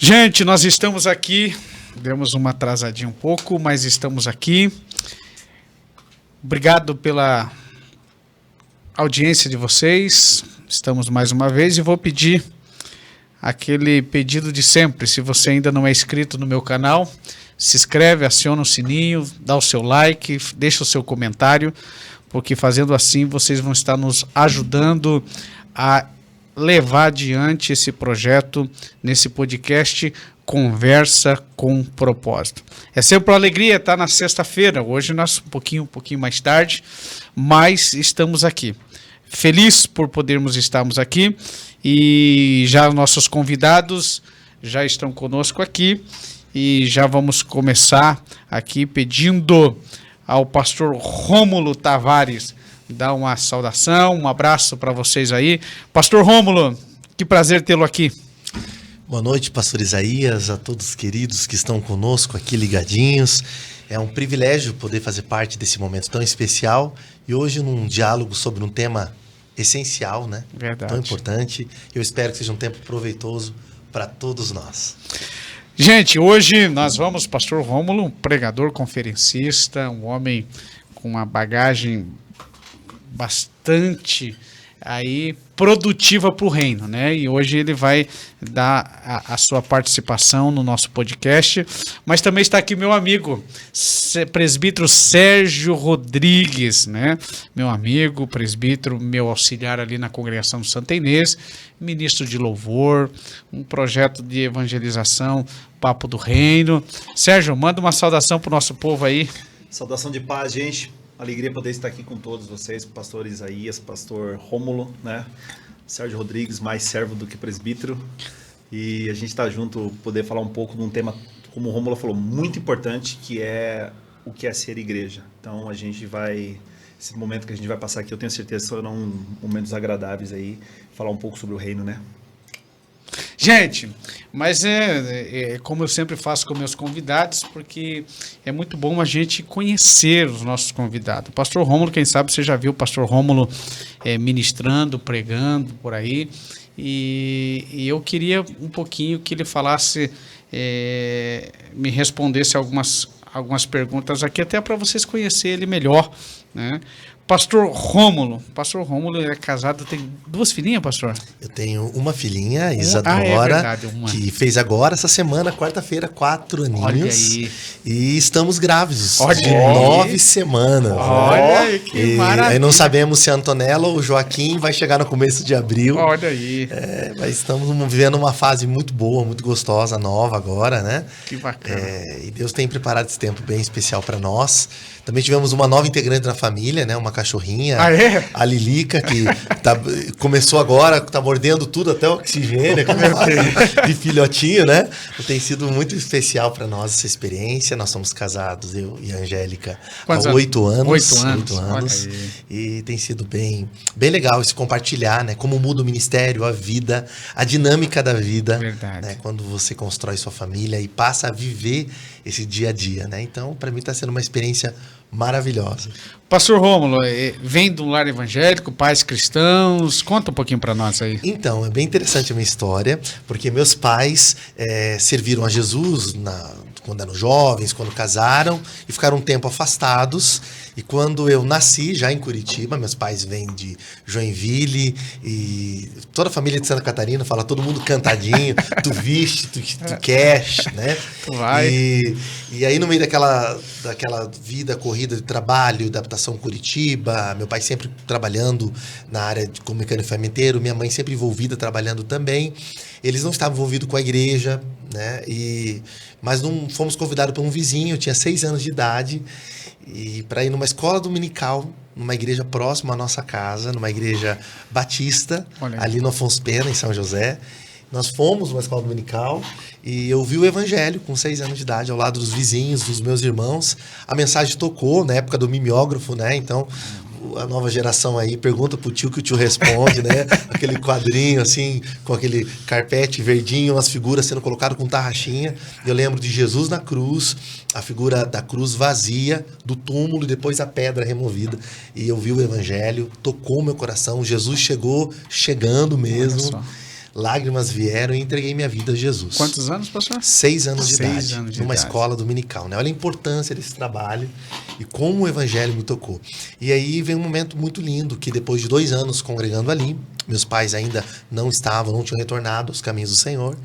Gente, nós estamos aqui, demos uma atrasadinha um pouco, mas estamos aqui. Obrigado pela audiência de vocês, estamos mais uma vez e vou pedir aquele pedido de sempre. Se você ainda não é inscrito no meu canal, se inscreve, aciona o sininho, dá o seu like, deixa o seu comentário, porque fazendo assim vocês vão estar nos ajudando a levar adiante esse projeto nesse podcast Conversa com Propósito. É sempre uma alegria estar na sexta-feira, hoje nós um pouquinho mais tarde, mas estamos aqui. Feliz por podermos estarmos aqui e já nossos convidados já estão conosco aqui e já vamos começar aqui pedindo ao pastor Rômulo Tavares dar uma saudação, um abraço para vocês aí. Pastor Rômulo, que prazer tê-lo aqui. Boa noite, pastor Isaías, a todos os queridos que estão conosco aqui ligadinhos. É um privilégio poder fazer parte desse momento tão especial e hoje num diálogo sobre um tema essencial, né? Verdade. Tão importante. Eu espero que seja um tempo proveitoso para todos nós. Gente, hoje nós vamos, pastor Rômulo, um pregador, conferencista, um homem com uma bagagem bastante aí produtiva para o reino, né? E hoje ele vai dar a sua participação no nosso podcast, mas também está aqui meu amigo, presbítero Sérgio Rodrigues, né? Meu amigo, presbítero, meu auxiliar ali na congregação do Santa Inês, ministro de louvor, um projeto de evangelização, Papo do Reino. Sérgio, manda uma saudação para o nosso povo aí. Saudação de paz, gente. Alegria poder estar aqui com todos vocês, pastor Isaías, pastor Rômulo, né? Sérgio Rodrigues, mais servo do que presbítero. E a gente está junto, poder falar um pouco de um tema, como o Rômulo falou, muito importante, que é o que é ser igreja. Então a gente vai, esse momento que a gente vai passar aqui, eu tenho certeza que serão momentos agradáveis aí, falar um pouco sobre o reino, né? Gente, mas é como eu sempre faço com meus convidados, porque é muito bom a gente conhecer os nossos convidados. O pastor Rômulo, quem sabe você já viu o pastor Rômulo ministrando, pregando por aí, e eu queria um pouquinho que ele falasse, me respondesse algumas perguntas aqui, até para vocês conhecerem ele melhor, né? Pastor Rômulo é casado, tem 2 filhinhas, pastor? Eu tenho uma filhinha, Isadora, que fez agora, essa semana, quarta-feira, 4 aninhos. Olha aí. E estamos grávidos, Olha de aí. 9 semanas. Olha aí, que maravilha. Aí não sabemos se a Antonella ou o Joaquim vai chegar no começo de abril. Olha aí. Mas estamos vivendo uma fase muito boa, muito gostosa, nova agora, né? Que bacana. E Deus tem preparado esse tempo bem especial para nós. Também tivemos uma nova integrante na família, né? Uma cachorrinha, a Lilica, que começou agora, tá mordendo tudo, até o oxigênio, de filhotinho, né? Tem sido muito especial para nós essa experiência. Nós somos casados, eu e a Angélica, há 8 anos. 8 anos. E tem sido bem legal esse compartilhar, né? Como muda o ministério, a vida, a dinâmica da vida. Verdade. Né? Quando você constrói sua família e passa a viver esse dia a dia, né? Então, para mim está sendo uma experiência maravilhosa. Pastor Rômulo, vem de um lar evangélico, pais cristãos, conta um pouquinho para nós aí. Então, é bem interessante a minha história, porque meus pais serviram a Jesus quando eram jovens, quando casaram, e ficaram um tempo afastados. E quando eu nasci, já em Curitiba, meus pais vêm de Joinville, e toda a família de Santa Catarina fala, todo mundo cantadinho, tu viste, tu queres, né? Vai. E aí no meio daquela vida corrida de trabalho, adaptação Curitiba, meu pai sempre trabalhando na área como mecânico ferramenteiro, minha mãe sempre envolvida trabalhando também. Eles não estavam envolvidos com a igreja, né? Mas não fomos convidados por um vizinho, eu tinha 6 anos de idade, e para ir numa escola dominical, numa igreja próxima à nossa casa, numa igreja batista, ali no Afonso Pena, em São José. Nós fomos numa escola dominical e eu vi o evangelho com 6 anos de idade, ao lado dos vizinhos, dos meus irmãos. A mensagem tocou na época do mimeógrafo, né? Então, a nova geração aí pergunta pro tio que o tio responde, né? Aquele quadrinho assim, com aquele carpete verdinho, umas figuras sendo colocadas com tarraxinha. Eu lembro de Jesus na cruz, a figura da cruz vazia, do túmulo e depois a pedra removida. E eu vi o evangelho, tocou meu coração, Jesus chegou, chegando mesmo. lágrimas vieram e entreguei minha vida a Jesus. Quantos anos, pastor? 6 anos de 6 idade, anos de numa idade. escola dominical, né? Olha a importância desse trabalho e como o evangelho me tocou. E aí vem um momento muito lindo, que depois de 2 anos congregando ali, meus pais ainda não tinham retornado aos caminhos do Senhor,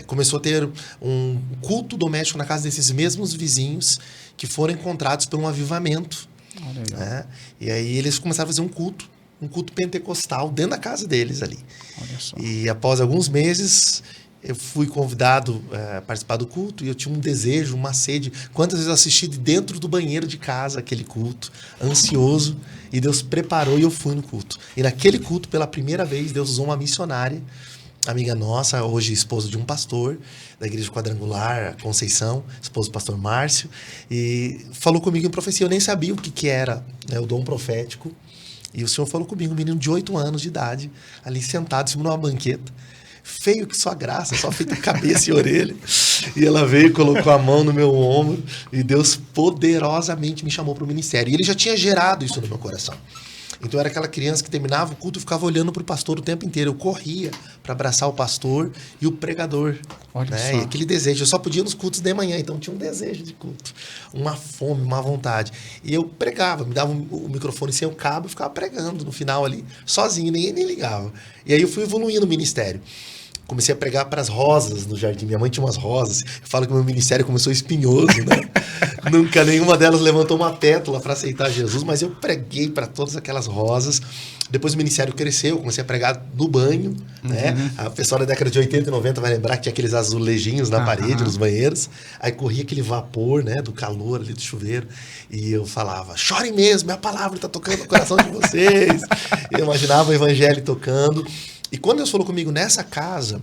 começou a ter um culto doméstico na casa desses mesmos vizinhos que foram encontrados por um avivamento. Olha aí, ó. Né? E aí eles começaram a fazer um culto pentecostal dentro da casa deles ali. Olha só. E após alguns meses, eu fui convidado a participar do culto e eu tinha um desejo, uma sede. Quantas vezes eu assisti de dentro do banheiro de casa aquele culto, ansioso, e Deus preparou e eu fui no culto. E naquele culto, pela primeira vez, Deus usou uma missionária, amiga nossa, hoje esposa de um pastor da Igreja Quadrangular, Conceição, esposa do pastor Márcio, e falou comigo em profecia. Eu nem sabia o que era, né, o dom profético. E o Senhor falou comigo, um menino de 8 anos de idade, ali sentado em cima de uma banqueta, feio que só graça, só feito cabeça e orelha. E ela veio, colocou a mão no meu ombro e Deus poderosamente me chamou para o ministério. E ele já tinha gerado isso no meu coração. Então eu era aquela criança que terminava o culto e ficava olhando para o pastor o tempo inteiro. Eu corria para abraçar o pastor e o pregador. Olha né? só. E aquele desejo. Eu só podia ir nos cultos de manhã, então tinha um desejo de culto. Uma fome, uma vontade. E eu pregava, me dava o microfone sem o cabo e ficava pregando no final ali, sozinho, ninguém nem ligava. E aí eu fui evoluindo no ministério. Comecei a pregar para as rosas no jardim. Minha mãe tinha umas rosas. Eu falo que o meu ministério começou espinhoso, né? Nunca nenhuma delas levantou uma pétala para aceitar Jesus, mas eu preguei para todas aquelas rosas. Depois o ministério cresceu, eu comecei a pregar no banho, né? A pessoa da década de 80 e 90 vai lembrar que tinha aqueles azulejinhos na parede, nos banheiros. Aí corria aquele vapor, né? Do calor ali do chuveiro. E eu falava, chorem mesmo, é a palavra que está tocando no coração de vocês. Eu imaginava o evangelho tocando. E quando Deus falou comigo nessa casa,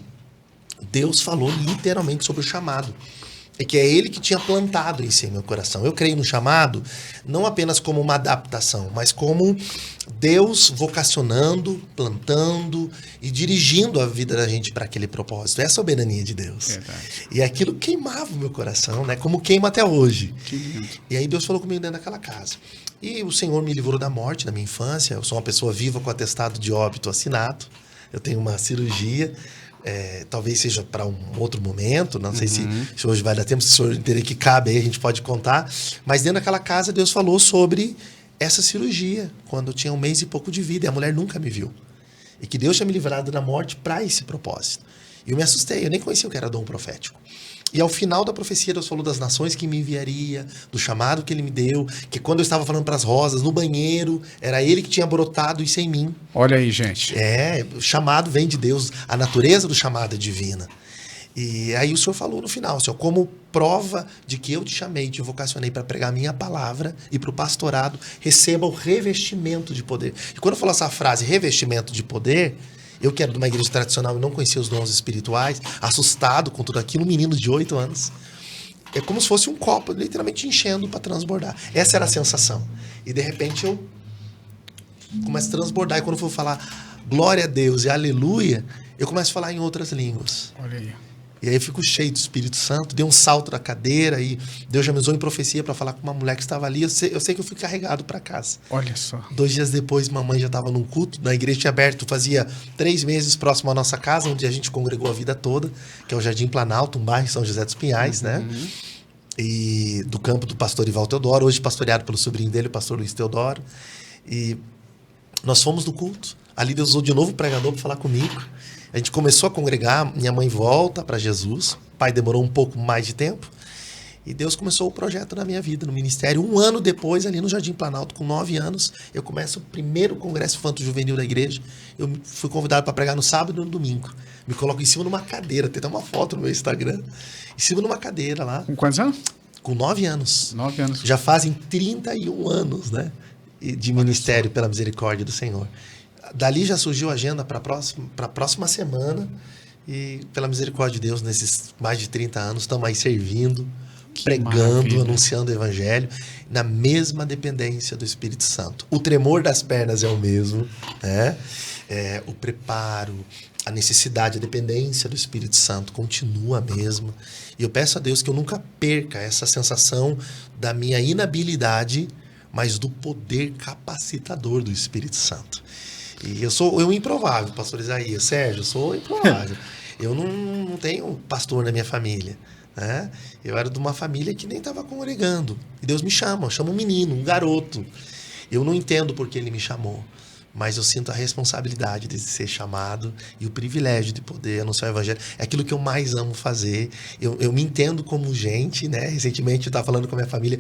Deus falou literalmente sobre o chamado. É que é Ele que tinha plantado isso em meu coração. Eu creio no chamado não apenas como uma adaptação, mas como Deus vocacionando, plantando e dirigindo a vida da gente para aquele propósito. É a soberania de Deus. Verdade. E aquilo queimava o meu coração, né? Como queima até hoje. Que lindo. E aí Deus falou comigo dentro daquela casa. E o Senhor me livrou da morte na minha infância. Eu sou uma pessoa viva com atestado de óbito assinado. Eu tenho uma cirurgia, talvez seja para um outro momento, não sei se hoje vai dar tempo, se o senhor entender que cabe aí, a gente pode contar. Mas dentro daquela casa, Deus falou sobre essa cirurgia, quando eu tinha 1 mês e pouco de vida, e a mulher nunca me viu. E que Deus tinha me livrado da morte para esse propósito. E eu me assustei, eu nem conhecia o que era dom profético. E ao final da profecia, Deus falou das nações que me enviaria, do chamado que Ele me deu, que quando eu estava falando para as rosas, no banheiro, era Ele que tinha brotado isso em mim. Olha aí, gente. O chamado vem de Deus, a natureza do chamado é divina. E aí o Senhor falou no final, Senhor, como prova de que eu te chamei, te vocacionei para pregar a minha palavra e para o pastorado, receba o revestimento de poder. E quando eu falo essa frase, revestimento de poder, eu que era de uma igreja tradicional e não conhecia os dons espirituais, assustado com tudo aquilo, um menino de 8 anos, é como se fosse um copo, literalmente enchendo para transbordar. Essa era a sensação. E de repente eu começo a transbordar, e quando eu for falar glória a Deus e aleluia, eu começo a falar em outras línguas. Olha aí. E aí eu fico cheio do Espírito Santo, dei um salto da cadeira e Deus já me usou em profecia para falar com uma mulher que estava ali. Eu sei que eu fui carregado para casa. Olha só. 2 dias depois, mamãe já estava num culto, na igreja tinha aberto, fazia 3 meses próximo à nossa casa, onde a gente congregou a vida toda, que é o Jardim Planalto, um bairro em São José dos Pinhais, né? E do campo do pastor Ival Teodoro, hoje pastoreado pelo sobrinho dele, o pastor Luiz Teodoro. E nós fomos no culto. Ali Deus usou de novo o pregador para falar comigo. A gente começou a congregar, minha mãe volta para Jesus, o pai demorou um pouco mais de tempo, e Deus começou o projeto na minha vida, no ministério. 1 ano depois, ali no Jardim Planalto, com 9 anos, eu começo o primeiro congresso infanto-juvenil da igreja. Eu fui convidado para pregar no sábado e no domingo. Me coloco em cima de uma cadeira, tem até uma foto no meu Instagram, em cima de uma cadeira lá. Com quantos anos? Com 9 anos. 9 anos. Já fazem 31 anos, né? De ministério pela misericórdia do Senhor. Dali já surgiu a agenda para a próxima semana. E pela misericórdia de Deus, nesses mais de 30 anos, estamos aí servindo, pregando, maravilha. anunciando o evangelho, na mesma dependência do Espírito Santo. O tremor das pernas é o mesmo, né? O preparo, a necessidade, a dependência do Espírito Santo continua a mesma. E eu peço a Deus que eu nunca perca essa sensação da minha inabilidade, mas do poder capacitador do Espírito Santo. E eu sou o improvável, pastor Isaías. Sérgio, eu sou improvável. Eu não tenho pastor na minha família, né? Eu era de uma família que nem estava congregando. E Deus me chama um menino, um garoto. Eu não entendo por que ele me chamou, mas eu sinto a responsabilidade de ser chamado e o privilégio de poder anunciar o evangelho. É aquilo que eu mais amo fazer. Eu me entendo como gente, né? Recentemente eu estava falando com a minha família,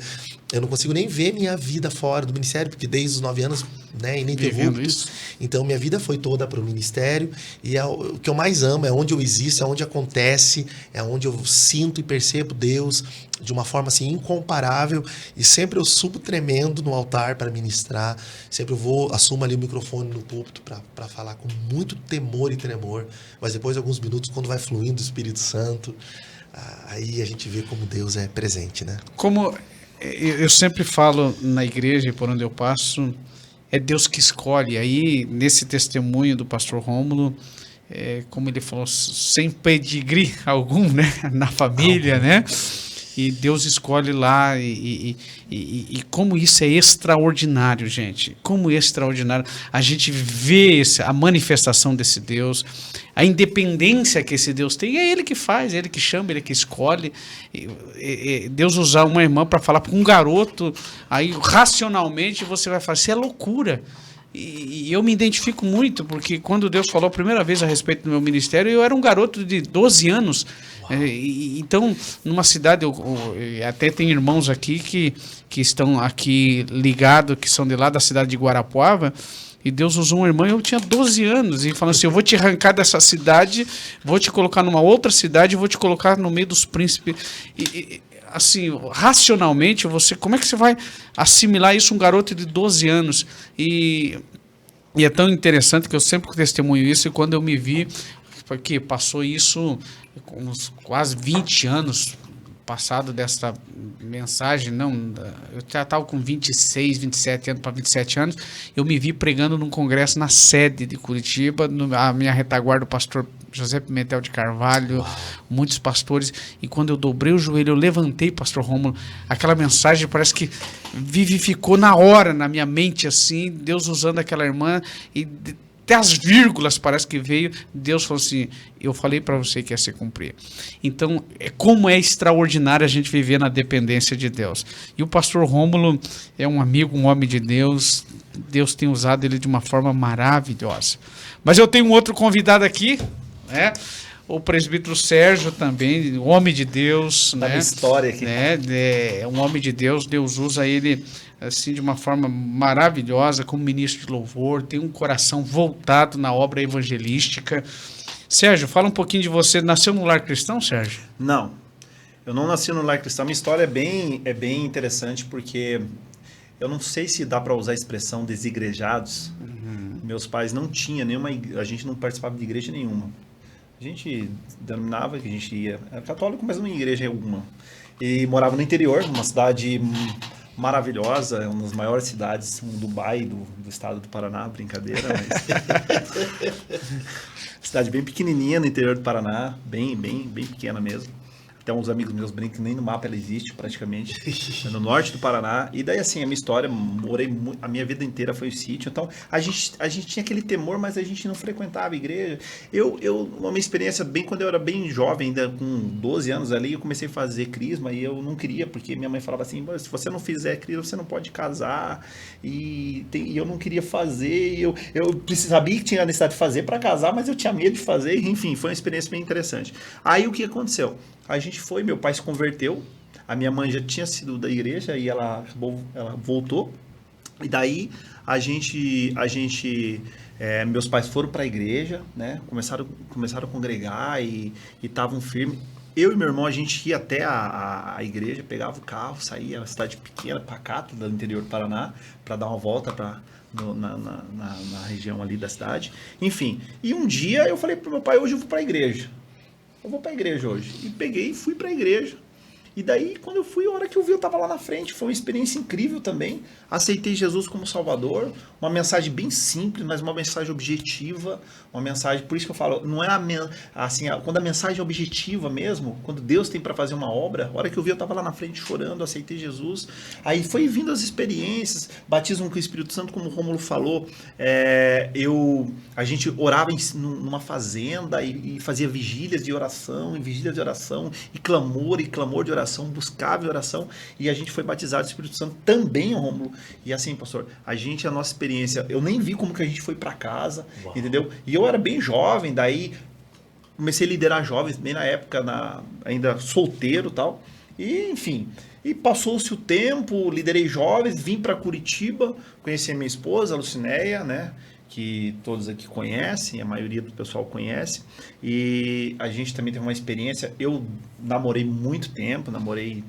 eu não consigo nem ver minha vida fora do ministério, porque desde os 9 anos, né, ininterruptos. Então minha vida foi toda para o ministério, e o que eu mais amo é onde eu existo, é onde acontece, é onde eu sinto e percebo Deus de uma forma assim incomparável, e sempre eu subo tremendo no altar para ministrar, sempre eu assumo ali o microfone no púlpito para falar com muito temor e tremor, mas depois de alguns minutos, quando vai fluindo o Espírito Santo, aí a gente vê como Deus é presente, né? Como eu sempre falo na igreja, por onde eu passo, é Deus que escolhe. Aí, nesse testemunho do pastor Rômulo, como ele falou, sem pedigree algum, né, na família, né? E Deus escolhe lá, e como isso é extraordinário, gente. Como é extraordinário. A gente vê a manifestação desse Deus, a independência que esse Deus tem. É Ele que faz, é Ele que chama, Ele que escolhe. Deus usar uma irmã para falar para um garoto, aí racionalmente você vai falar, isso é loucura. E eu me identifico muito, porque quando Deus falou a primeira vez a respeito do meu ministério, eu era um garoto de 12 anos. Então, numa cidade, eu até tem irmãos aqui que estão aqui ligados, que são de lá da cidade de Guarapuava, e Deus usou uma irmã, eu tinha 12 anos, e falou assim, eu vou te arrancar dessa cidade, vou te colocar numa outra cidade, vou te colocar no meio dos príncipes. Assim, racionalmente, como é que você vai assimilar isso, um garoto de 12 anos? E é tão interessante que eu sempre testemunho isso, e quando eu me vi, porque passou isso uns quase 20 anos passado dessa mensagem, eu já estava com 26, 27 anos para 27 anos, eu me vi pregando num congresso na sede de Curitiba, a minha retaguarda, o pastor José Pimentel de Carvalho, muitos pastores, e quando eu dobrei o joelho, eu levantei, pastor Rômulo, aquela mensagem parece que vivificou na hora, na minha mente, assim, Deus usando aquela irmã, e até as vírgulas parece que veio, Deus falou assim, eu falei para você que ia se cumprir. Então, como é extraordinário a gente viver na dependência de Deus. E o pastor Rômulo é um amigo, um homem de Deus, Deus tem usado ele de uma forma maravilhosa. Mas eu tenho um outro convidado aqui, né? O presbítero Sérgio também, homem de Deus, tá, né? História aqui. Né? É um homem de Deus, Deus usa ele assim de uma forma maravilhosa como ministro de louvor, tem um coração voltado na obra evangelística. Sérgio, fala um pouquinho de você. Nasceu no lar cristão, Sérgio? Não, eu não nasci no lar cristão. Minha história é bem interessante, porque eu não sei se dá para usar a expressão desigrejados. Meus pais não tinham nenhuma, a gente não participava de igreja nenhuma. A gente denominava que a gente era católico, mas não em igreja alguma. E morava no interior, numa cidade maravilhosa, uma das maiores cidades, um Dubai do estado do Paraná, brincadeira, mas cidade bem pequenininha no interior do Paraná, bem pequena mesmo. Até uns amigos meus brincam que nem no mapa ela existe praticamente, no norte do Paraná. E daí assim, a minha história, a minha vida inteira foi o sítio. Então a gente tinha aquele temor, mas a gente não frequentava a igreja. Uma experiência bem quando eu era bem jovem, ainda com 12 anos ali, eu comecei a fazer crisma e eu não queria, porque minha mãe falava assim, se você não fizer crisma, você não pode casar. E eu não queria fazer, eu sabia que tinha a necessidade de fazer para casar, mas eu tinha medo de fazer. Enfim, foi uma experiência bem interessante. Aí o que aconteceu? A gente foi, meu pai se converteu, a minha mãe já tinha sido da igreja e ela voltou. E daí meus pais foram para a igreja, né? Começaram a congregar e estavam firmes. Eu e meu irmão, a gente ia até a igreja, pegava o carro, saía, uma cidade pequena, pacata, do interior do Paraná, para dar uma volta na região ali da cidade. Enfim, e um dia eu falei pro meu pai, hoje eu vou para a igreja. Eu vou para a igreja hoje. E peguei e fui para a igreja. E daí, quando eu fui, a hora que eu vi, eu estava lá na frente. Foi uma experiência incrível também. Aceitei Jesus como Salvador. Uma mensagem bem simples, mas uma mensagem objetiva. Uma mensagem, por isso que eu falo, não é assim, quando a mensagem é objetiva mesmo, quando Deus tem para fazer uma obra, a hora que eu vi, eu estava lá na frente chorando, aceitei Jesus. Aí foi vindo as experiências, batismo com o Espírito Santo, como o Rômulo falou. A gente orava numa fazenda e fazia vigílias de oração, e clamor de oração, buscava oração, e a gente foi batizado do Espírito Santo também, Rômulo. E assim, pastor, a nossa experiência, eu nem vi como que a gente foi para casa, entendeu? E eu era bem jovem, daí comecei a liderar jovens, bem na época, ainda solteiro e tal, e enfim... E passou-se o tempo, liderei jovens, vim para Curitiba, conheci a minha esposa, a Lucinéia, né? Que todos aqui conhecem, a maioria do pessoal conhece. E a gente também teve uma experiência. Eu namorei muito tempo, namorei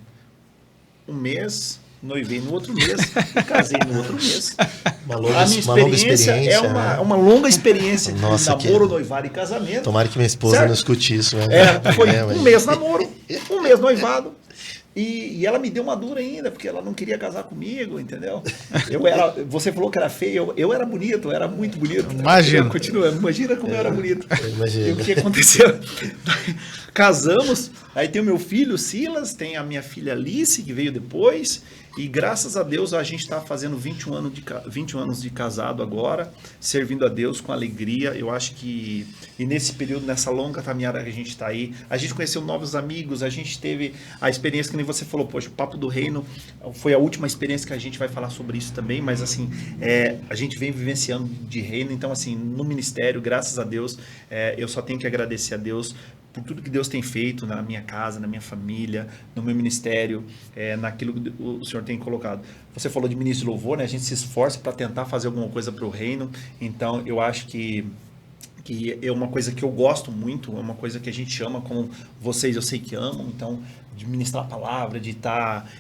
um mês, noivei no outro mês e casei no outro mês. A minha experiência é uma longa experiência de namoro, noivado e casamento. Tomara que minha esposa não escute isso. Foi um mês namoro, um mês noivado. E ela me deu uma dura ainda, porque ela não queria casar comigo, entendeu? Você falou que era feio, eu era bonito, eu era muito bonito. Imagina. Imagina como eu era bonito. Imagina. E o que aconteceu? Casamos, aí tem o meu filho, Silas, tem a minha filha Alice, que veio depois, e graças a Deus a gente está fazendo 21 anos de casado agora, servindo a Deus com alegria. Eu acho que, e nesse período, nessa longa caminhada que a gente está aí, a gente conheceu novos amigos, a gente teve a experiência que nem você falou, poxa, o Papo do Reino foi a última experiência que a gente vai falar sobre isso também, mas assim, a gente vem vivenciando de reino, então assim, no ministério, graças a Deus, eu só tenho que agradecer a Deus por tudo que Deus tem feito na minha casa, na minha família, no meu ministério, naquilo que o Senhor tem colocado. Você falou de ministro de louvor, né? A gente se esforça para tentar fazer alguma coisa para o reino, então eu acho que é uma coisa que eu gosto muito, é uma coisa que a gente ama, como vocês eu sei que amam, então de ministrar a palavra, de estar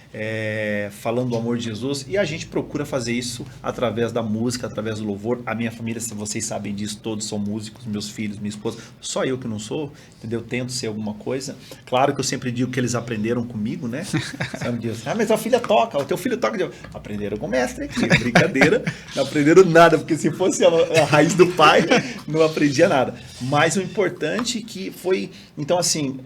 falando do amor de Jesus, e a gente procura fazer isso através da música, através do louvor. A minha família, se vocês sabem disso, todos são músicos, meus filhos, minha esposa, só eu que não sou, entendeu? Tento ser alguma coisa. Claro que eu sempre digo que eles aprenderam comigo, né? Sabe disso? Mas a filha toca, o teu filho toca. Aprenderam com o mestre, brincadeira, não aprenderam nada, porque se fosse a raiz do pai, não aprendia nada. Mas o importante que foi, então assim,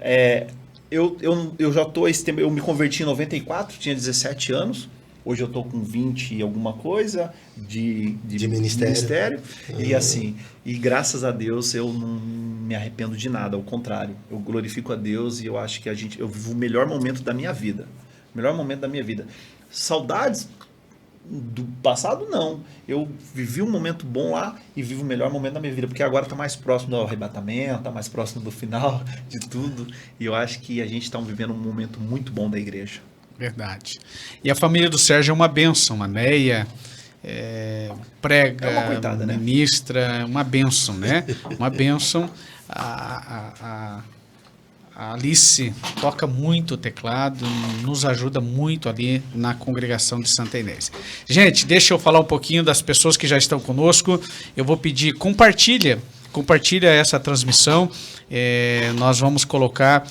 eu já tô esse tempo, eu me converti em 94, tinha 17 anos. Hoje eu tô com 20 e alguma coisa de ministério. E assim, e graças a Deus eu não me arrependo de nada, ao contrário. Eu glorifico a Deus e eu acho que eu vivo o melhor momento da minha vida. Melhor momento da minha vida. Saudades do passado, não. Eu vivi um momento bom lá e vivo o melhor momento da minha vida, porque agora está mais próximo do arrebatamento, está mais próximo do final de tudo, e eu acho que a gente está vivendo um momento muito bom da igreja. Verdade. E a família do Sérgio é uma bênção, a Neia prega, coitada, ministra, uma bênção, né? Uma bênção. A Alice toca muito o teclado, nos ajuda muito ali na congregação de Santa Inês. Gente, deixa eu falar um pouquinho das pessoas que já estão conosco. Eu vou pedir, compartilha essa transmissão. Nós vamos colocar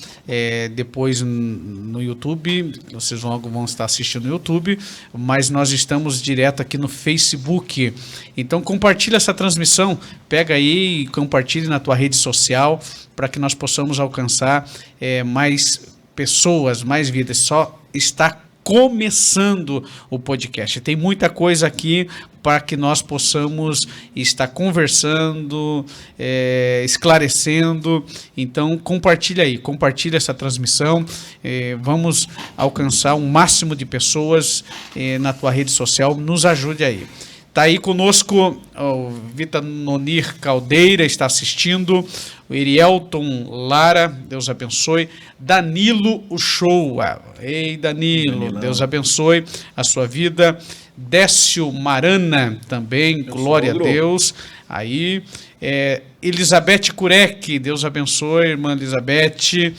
depois no YouTube, vocês vão estar assistindo no YouTube, mas nós estamos direto aqui no Facebook. Então compartilha essa transmissão, pega aí e compartilhe na tua rede social, para que nós possamos alcançar mais pessoas, mais vidas. Só está começando o podcast. Tem muita coisa aqui para que nós possamos estar conversando, esclarecendo. Então, compartilha essa transmissão. Vamos alcançar um máximo de pessoas na tua rede social. Nos ajude aí. Está aí conosco o Vitor Nonir Caldeira, está assistindo. O Erielton Lara, Deus abençoe. Danilo Uchoa. Ei, Danilo, Deus abençoe a sua vida. Décio Marana também, glória a Deus. Aí, Elizabeth Curec, Deus abençoe, irmã Elizabeth.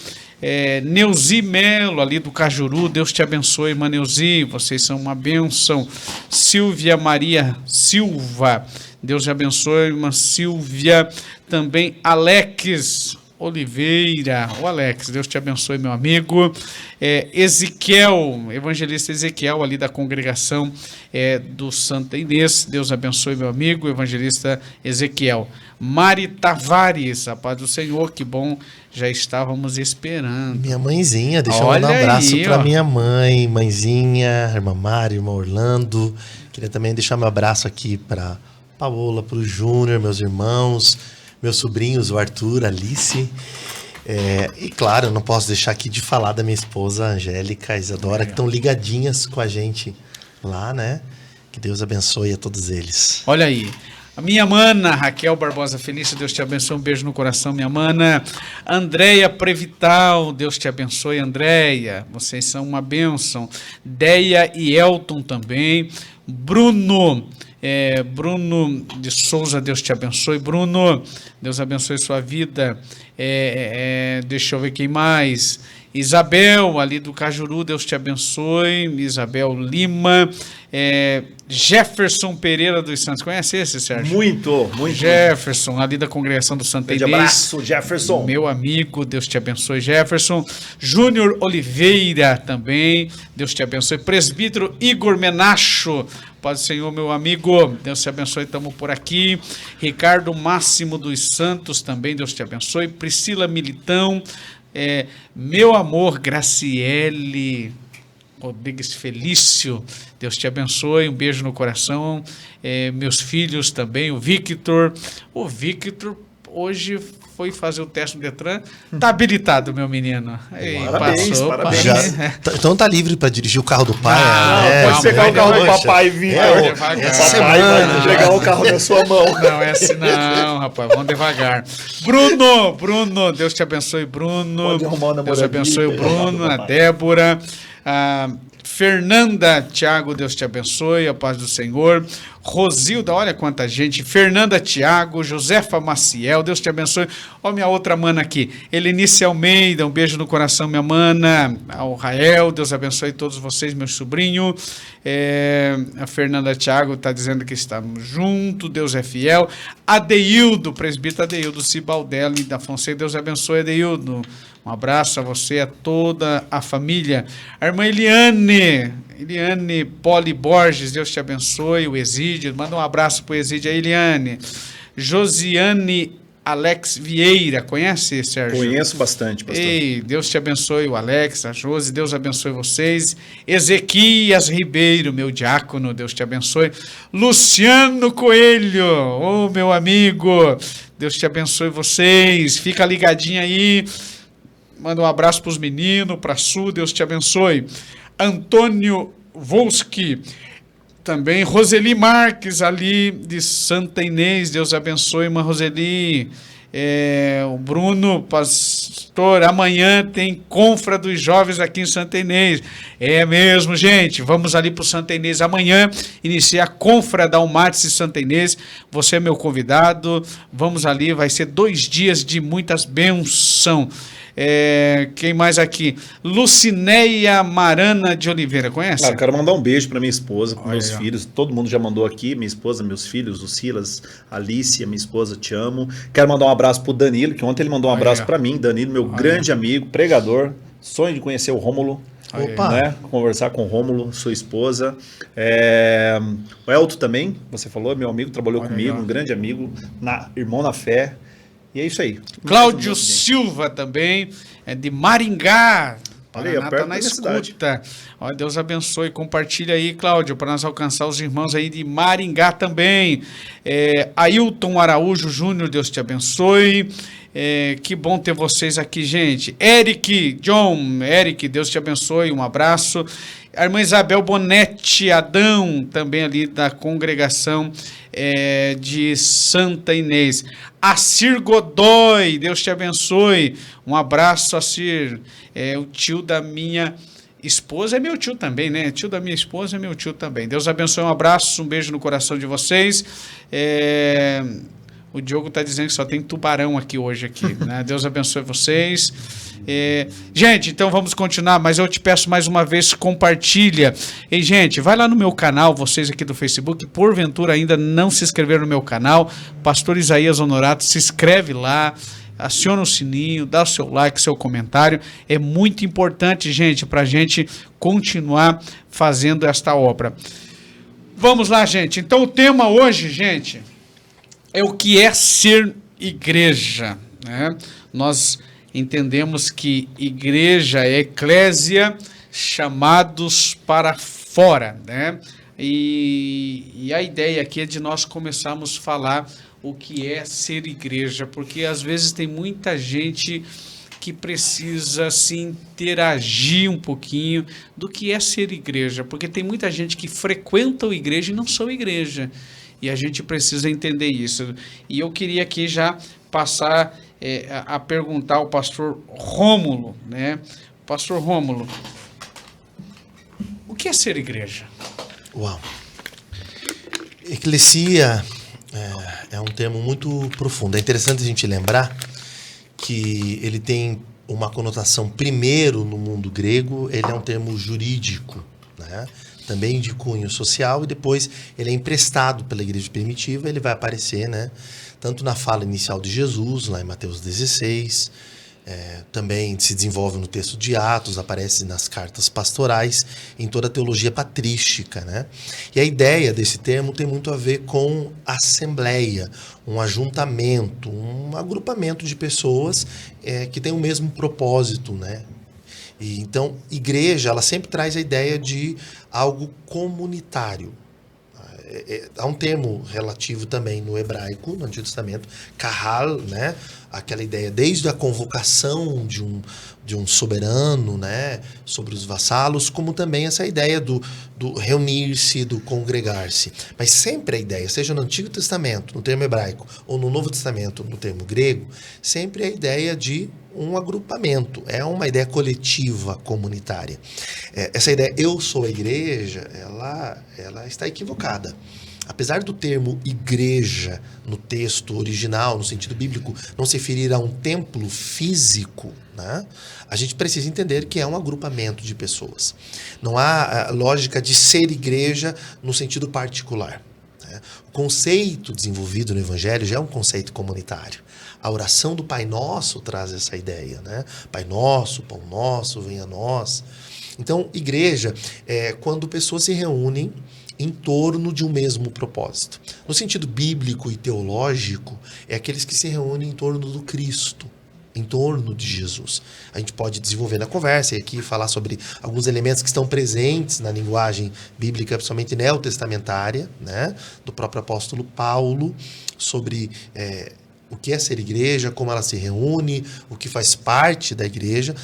Neuzi Melo, ali do Cajuru, Deus te abençoe, irmã Neuzi, vocês são uma bênção. Silvia Maria Silva, Deus te abençoe, irmã Silvia. Também Alex, Oliveira, o Alex, Deus te abençoe, meu amigo. Ezequiel, evangelista Ezequiel, ali da congregação do Santa Inês, Deus abençoe, meu amigo, evangelista Ezequiel. Mari Tavares, a paz do Senhor, que bom, já estávamos esperando. Minha mãezinha, deixa eu mandar um abraço para minha mãe, mãezinha, irmã Mari, irmão Orlando. Queria também deixar meu abraço aqui para Paola, para o Júnior, meus irmãos, meus sobrinhos, o Arthur, a Alice. E claro, eu não posso deixar aqui de falar da minha esposa, Angélica, Isadora, que estão ligadinhas com a gente lá, né? Que Deus abençoe a todos eles. Olha aí. A minha mana, Raquel Barbosa Felício, Deus te abençoe, um beijo no coração, minha mana. Andréia Prevital, Deus te abençoe, Andréia, vocês são uma bênção. Deia e Elton também. Bruno de Souza, Deus te abençoe. Bruno, Deus abençoe sua vida. Deixa eu ver quem mais. Isabel, ali do Cajuru, Deus te abençoe. Isabel Lima. Jefferson Pereira dos Santos. Conhece esse, Sérgio? Muito. Jefferson, ali da congregação do Santa Inês. Abraço, Jefferson. Meu amigo, Deus te abençoe, Jefferson. Júnior Oliveira também, Deus te abençoe. Presbítero Igor Menacho, paz do Senhor, meu amigo, Deus te abençoe, estamos por aqui. Ricardo Máximo dos Santos também, Deus te abençoe. Priscila Militão, meu amor, Graciele Rodrigues Felício, Deus te abençoe, um beijo no coração. Meus filhos também, o Victor hoje foi fazer o teste do Detran, tá habilitado, meu menino. Parabéns. Então tá livre para dirigir o carro do pai. Pode pegar o carro do papai e vir. Papai vai entregar o carro na sua mão. Não é assim não, rapaz, vamos devagar. Bruno, Deus te abençoe, Bruno. Deus abençoe o Bruno, a Débora. Fernanda, Tiago, Deus te abençoe, a paz do Senhor. Rosilda, olha quanta gente. Fernanda, Tiago, Josefa Maciel, Deus te abençoe. Ó, minha outra mana aqui, Helenice Almeida, um beijo no coração, minha mana. Ao Rael, Deus abençoe todos vocês, meu sobrinho. A Fernanda Tiago está dizendo que estamos juntos, Deus é fiel. Adeildo, presbítero Adeildo Cibaldelli da Fonseca, Deus abençoe, Adeildo. Um abraço a você, a toda a família. A irmã Eliane Poli Borges, Deus te abençoe. O Exídio, manda um abraço para o Exídio, a Eliane. Josiane Alex Vieira, conhece, Sérgio? Conheço bastante, pastor. Ei, Deus te abençoe, o Alex, a Josi, Deus abençoe vocês. Ezequias Ribeiro, meu diácono, Deus te abençoe. Luciano Coelho, meu amigo, Deus te abençoe vocês. Fica ligadinho aí. Manda um abraço para os meninos, para a Su, Deus te abençoe. Antônio Volski, também Roseli Marques, ali de Santa Inês, Deus abençoe, irmã Roseli. O Bruno, pastor, amanhã tem confra dos jovens aqui em Santa Inês. É mesmo, gente, vamos ali para o Santa Inês amanhã, iniciar a confra da Almates e Santa Inês. Você é meu convidado, vamos ali, vai ser 2 dias de muitas bênçãos. Quem mais aqui? Lucineia Marana de Oliveira, conhece? Quero mandar um beijo para minha esposa, para meus filhos. Todo mundo já mandou aqui, minha esposa, meus filhos, o Silas, Alicia, minha esposa, te amo. Quero mandar um abraço pro Danilo, que ontem ele mandou um abraço para mim. Danilo, meu grande amigo, pregador, sonho de conhecer o Rômulo. Né? Conversar com o Rômulo, sua esposa. O Elton também, você falou, meu amigo, trabalhou comigo, um grande amigo, irmão na fé. E é isso aí. Cláudio Silva também, de Maringá. Olha aí, perto da minha cidade. Ó, Deus abençoe. Compartilha aí, Cláudio, para nós alcançar os irmãos aí de Maringá também. Ailton Araújo Júnior, Deus te abençoe. Que bom ter vocês aqui, gente. Eric, Deus te abençoe, um abraço. A irmã Isabel Bonetti Adão, também ali da congregação de Santa Inês. Assir Godoy, Deus te abençoe. Um abraço, Assir. O tio da minha esposa é meu tio também, né? Tio da minha esposa é meu tio também. Deus abençoe, um abraço, um beijo no coração de vocês. O Diogo está dizendo que só tem tubarão aqui hoje, né? Deus abençoe vocês. Gente, então vamos continuar, mas eu te peço mais uma vez, compartilha. E, gente, vai lá no meu canal, vocês aqui do Facebook, porventura ainda não se inscreveram no meu canal, Pastor Isaías Honorato, se inscreve lá, aciona o sininho, dá o seu like, seu comentário. É muito importante, gente, para a gente continuar fazendo esta obra. Vamos lá, gente. Então, o tema hoje, gente, é o que é ser igreja, né? Nós entendemos que igreja é eclésia, chamados para fora, né? E a ideia aqui é de nós começarmos a falar o que é ser igreja, porque às vezes tem muita gente que precisa se interagir um pouquinho do que é ser igreja, porque tem muita gente que frequenta a igreja e não são igreja, e a gente precisa entender isso. E eu queria aqui já passar a perguntar ao pastor Rômulo, né? Pastor Rômulo, o que é ser igreja? Uau! Eclesia é um termo muito profundo. É interessante a gente lembrar que ele tem uma conotação, primeiro, no mundo grego, ele é um termo jurídico, né? Também de cunho social, e depois ele é emprestado pela igreja primitiva, ele vai aparecer, né? Tanto na fala inicial de Jesus, lá em Mateus 16, também se desenvolve no texto de Atos, aparece nas cartas pastorais, em toda a teologia patrística, né? E a ideia desse termo tem muito a ver com assembleia, um ajuntamento, um agrupamento de pessoas que tem o mesmo propósito, né? E, então, igreja, ela sempre traz a ideia de algo comunitário. Há um termo relativo também no hebraico, no Antigo Testamento, kahal, né? Aquela ideia desde a convocação de um soberano, né? Sobre os vassalos, como também essa ideia do reunir-se, do congregar-se. Mas sempre a ideia, seja no Antigo Testamento, no termo hebraico, ou no Novo Testamento, no termo grego, sempre a ideia de um agrupamento, é uma ideia coletiva, comunitária. Essa ideia, eu sou a igreja, ela está equivocada. Apesar do termo igreja no texto original, no sentido bíblico, não se referir a um templo físico, né? A gente precisa entender que é um agrupamento de pessoas. Não há lógica de ser igreja no sentido particular, né? O conceito desenvolvido no Evangelho já é um conceito comunitário. A oração do Pai Nosso traz essa ideia, né? Pai Nosso, Pão Nosso, venha a nós. Então, igreja é quando pessoas se reúnem em torno de um mesmo propósito. No sentido bíblico e teológico, é aqueles que se reúnem em torno do Cristo, em torno de Jesus. A gente pode desenvolver na conversa e aqui falar sobre alguns elementos que estão presentes na linguagem bíblica, principalmente neotestamentária, né? Do próprio apóstolo Paulo, sobre o que é ser igreja, como ela se reúne, o que faz parte da igreja,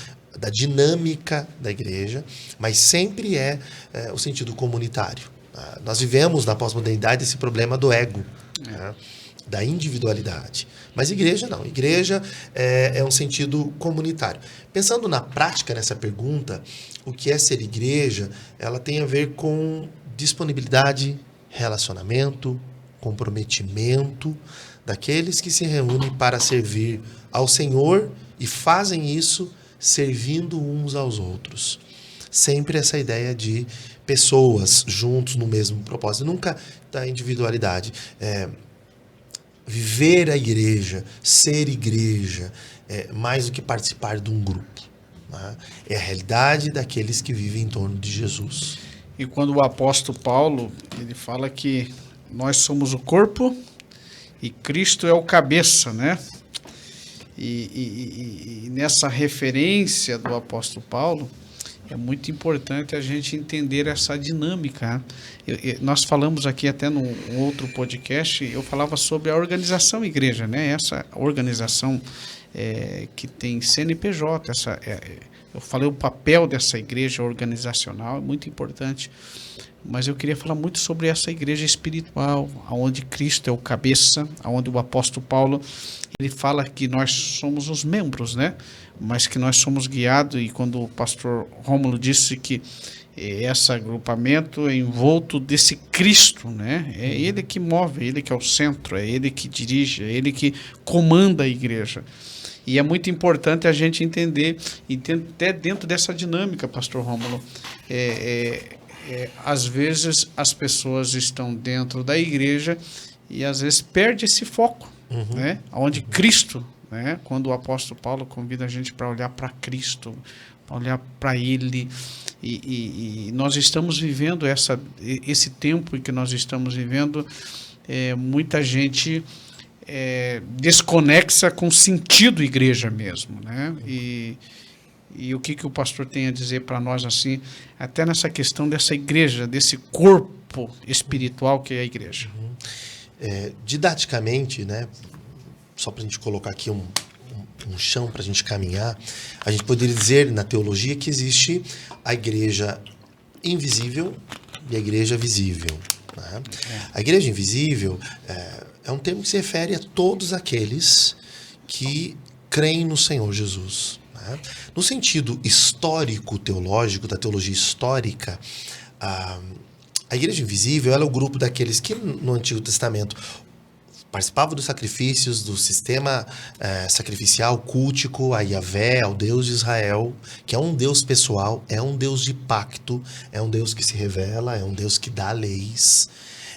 da dinâmica da igreja, mas sempre o sentido comunitário. Nós vivemos na pós-modernidade esse problema do ego, né? Da individualidade. Mas igreja não. Igreja é um sentido comunitário. Pensando na prática nessa pergunta, o que é ser igreja, ela tem a ver com disponibilidade, relacionamento, comprometimento daqueles que se reúnem para servir ao Senhor e fazem isso servindo uns aos outros. Sempre essa ideia de pessoas juntos no mesmo propósito, nunca da individualidade. Viver a igreja, ser igreja, mais do que participar de um grupo, né? É a realidade daqueles que vivem em torno de Jesus. E quando o apóstolo Paulo, ele fala que nós somos o corpo e Cristo é o cabeça, né? E nessa referência do apóstolo Paulo, é muito importante a gente entender essa dinâmica. Nós falamos aqui até num outro podcast, eu falava sobre a organização igreja, né? Essa organização que tem CNPJ, eu falei o papel dessa igreja organizacional, é muito importante. Mas eu queria falar muito sobre essa igreja espiritual, onde Cristo é o cabeça, onde o apóstolo Paulo, ele fala que nós somos os membros, né? Mas que nós somos guiados, e quando o pastor Rômulo disse que esse agrupamento é envolto desse Cristo, né? É ele que move, é ele que é o centro, é ele que dirige, é ele que comanda a igreja. E é muito importante a gente entender, e até dentro dessa dinâmica, pastor Rômulo, às vezes as pessoas estão dentro da igreja e às vezes perde esse foco, né? Onde Cristo né? Quando o apóstolo Paulo convida a gente para olhar para Cristo, para olhar para Ele, e nós estamos vivendo esse tempo em que nós estamos vivendo, muita gente desconexa com o sentido igreja mesmo, né? E o que o pastor tem a dizer para nós, assim, até nessa questão dessa igreja, desse corpo espiritual que é a igreja? Didaticamente, né, só para a gente colocar aqui um chão para a gente caminhar, a gente poderia dizer na teologia que existe a igreja invisível e a igreja visível, né? A igreja invisível é um termo que se refere a todos aqueles que creem no Senhor Jesus, né? No sentido histórico teológico, da teologia histórica, a igreja invisível ela é o grupo daqueles que no Antigo Testamento participavam dos sacrifícios, do sistema sacrificial cultico a Yahvé, ao Deus de Israel, que é um Deus pessoal, é um Deus de pacto, é um Deus que se revela, é um Deus que dá leis,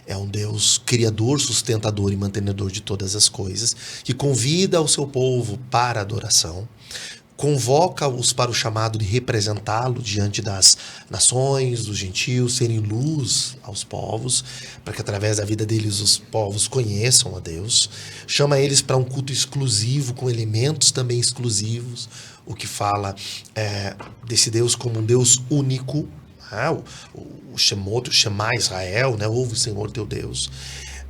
é um Deus criador, sustentador e mantenedor de todas as coisas, que convida o seu povo para a adoração, convoca-os para o chamado de representá-lo diante das nações, dos gentios, serem luz aos povos, para que através da vida deles os povos conheçam a Deus. Chama eles para um culto exclusivo, com elementos também exclusivos, o que fala desse Deus como um Deus único, o Shemot, o Shema Israel, né? Ouve o Senhor teu Deus.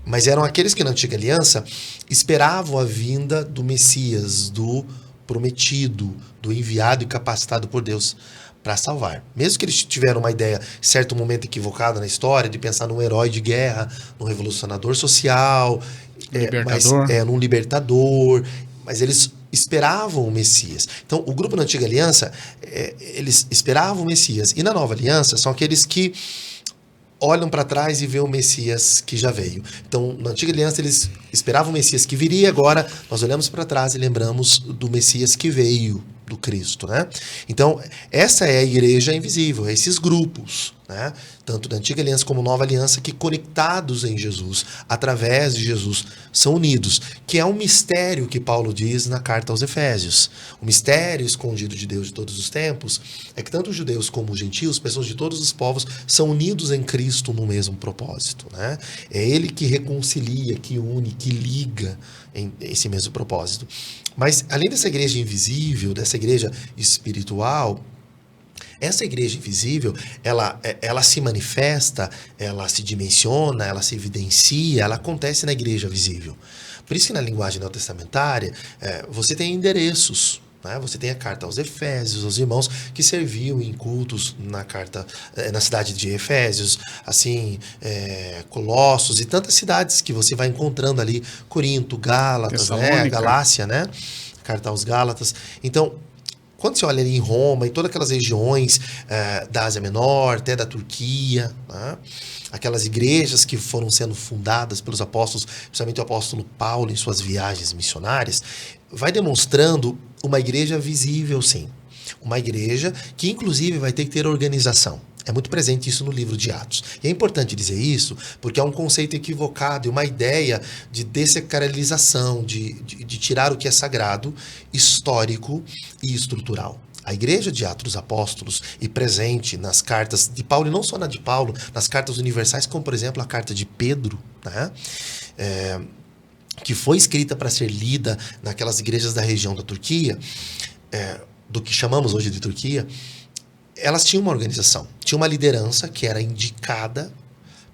Mas eram aqueles que na Antiga Aliança esperavam a vinda do Messias, do prometido, do enviado e capacitado por Deus para salvar. Mesmo que eles tiveram uma ideia, em certo momento equivocada na história, de pensar num herói de guerra, num revolucionador social, num libertador, mas eles esperavam o Messias. Então, o grupo na Antiga Aliança, eles esperavam o Messias. E na Nova Aliança, são aqueles que olham para trás e vê o Messias que já veio. Então, na Antiga Aliança, eles esperavam o Messias que viria, agora nós olhamos para trás e lembramos do Messias que veio, do Cristo, né? Então, essa é a igreja invisível, esses grupos, né? Tanto da Antiga Aliança como Nova Aliança, que conectados em Jesus, através de Jesus, são unidos, que é um mistério que Paulo diz na carta aos Efésios. O mistério escondido de Deus de todos os tempos é que tanto os judeus como os gentios, pessoas de todos os povos, são unidos em Cristo no mesmo propósito, né? É Ele que reconcilia, que une, que liga em esse mesmo propósito. Mas, além dessa igreja invisível, dessa igreja espiritual, essa igreja invisível, ela se manifesta, ela se dimensiona, ela se evidencia, ela acontece na igreja visível. Por isso que na linguagem neotestamentária, você tem endereços, né? Você tem a carta aos Efésios, aos irmãos que serviam em cultos na cidade de Efésios, assim, Colossos e tantas cidades que você vai encontrando ali, Corinto, Gálatas, né? Galácia, né? Carta aos Gálatas. Então, quando você olha ali em Roma, em todas aquelas regiões da Ásia Menor, até da Turquia, né? Aquelas igrejas que foram sendo fundadas pelos apóstolos, principalmente o apóstolo Paulo em suas viagens missionárias, vai demonstrando uma igreja visível, sim. Uma igreja que, inclusive, vai ter que ter organização. É muito presente isso no livro de Atos. E é importante dizer isso porque é um conceito equivocado e uma ideia de dessacralização, de tirar o que é sagrado, histórico e estrutural. A igreja de Atos dos Apóstolos e presente nas cartas de Paulo, e não só na de Paulo, nas cartas universais, como por exemplo a carta de Pedro, né? Que foi escrita para ser lida naquelas igrejas da região da Turquia, do que chamamos hoje de Turquia, elas tinham uma organização, tinha uma liderança que era indicada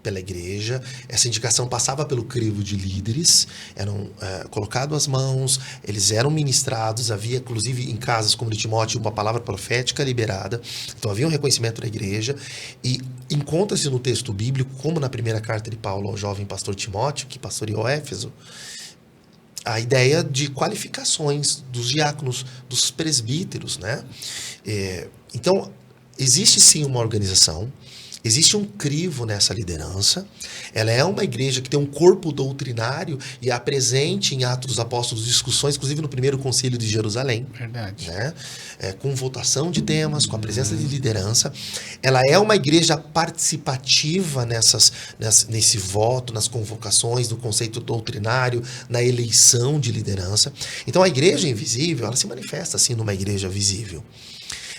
pela igreja, essa indicação passava pelo crivo de líderes, eram colocados as mãos, eles eram ministrados, havia inclusive em casas como de Timóteo uma palavra profética liberada, então havia um reconhecimento da igreja, e encontra-se no texto bíblico, como na primeira carta de Paulo ao jovem pastor Timóteo, que pastoreou Éfeso, a ideia de qualificações dos diáconos, dos presbíteros, né? Então, existe sim uma organização, Existe um crivo nessa liderança. Ela é uma igreja que tem um corpo doutrinário e é presente em Atos dos Apóstolos, discussões, inclusive no primeiro concílio de Jerusalém. Verdade. Né? Com votação de temas, com a presença de liderança. Ela é uma igreja participativa nesse voto, nas convocações, no conceito doutrinário, na eleição de liderança. Então a igreja invisível, ela se manifesta assim numa igreja visível.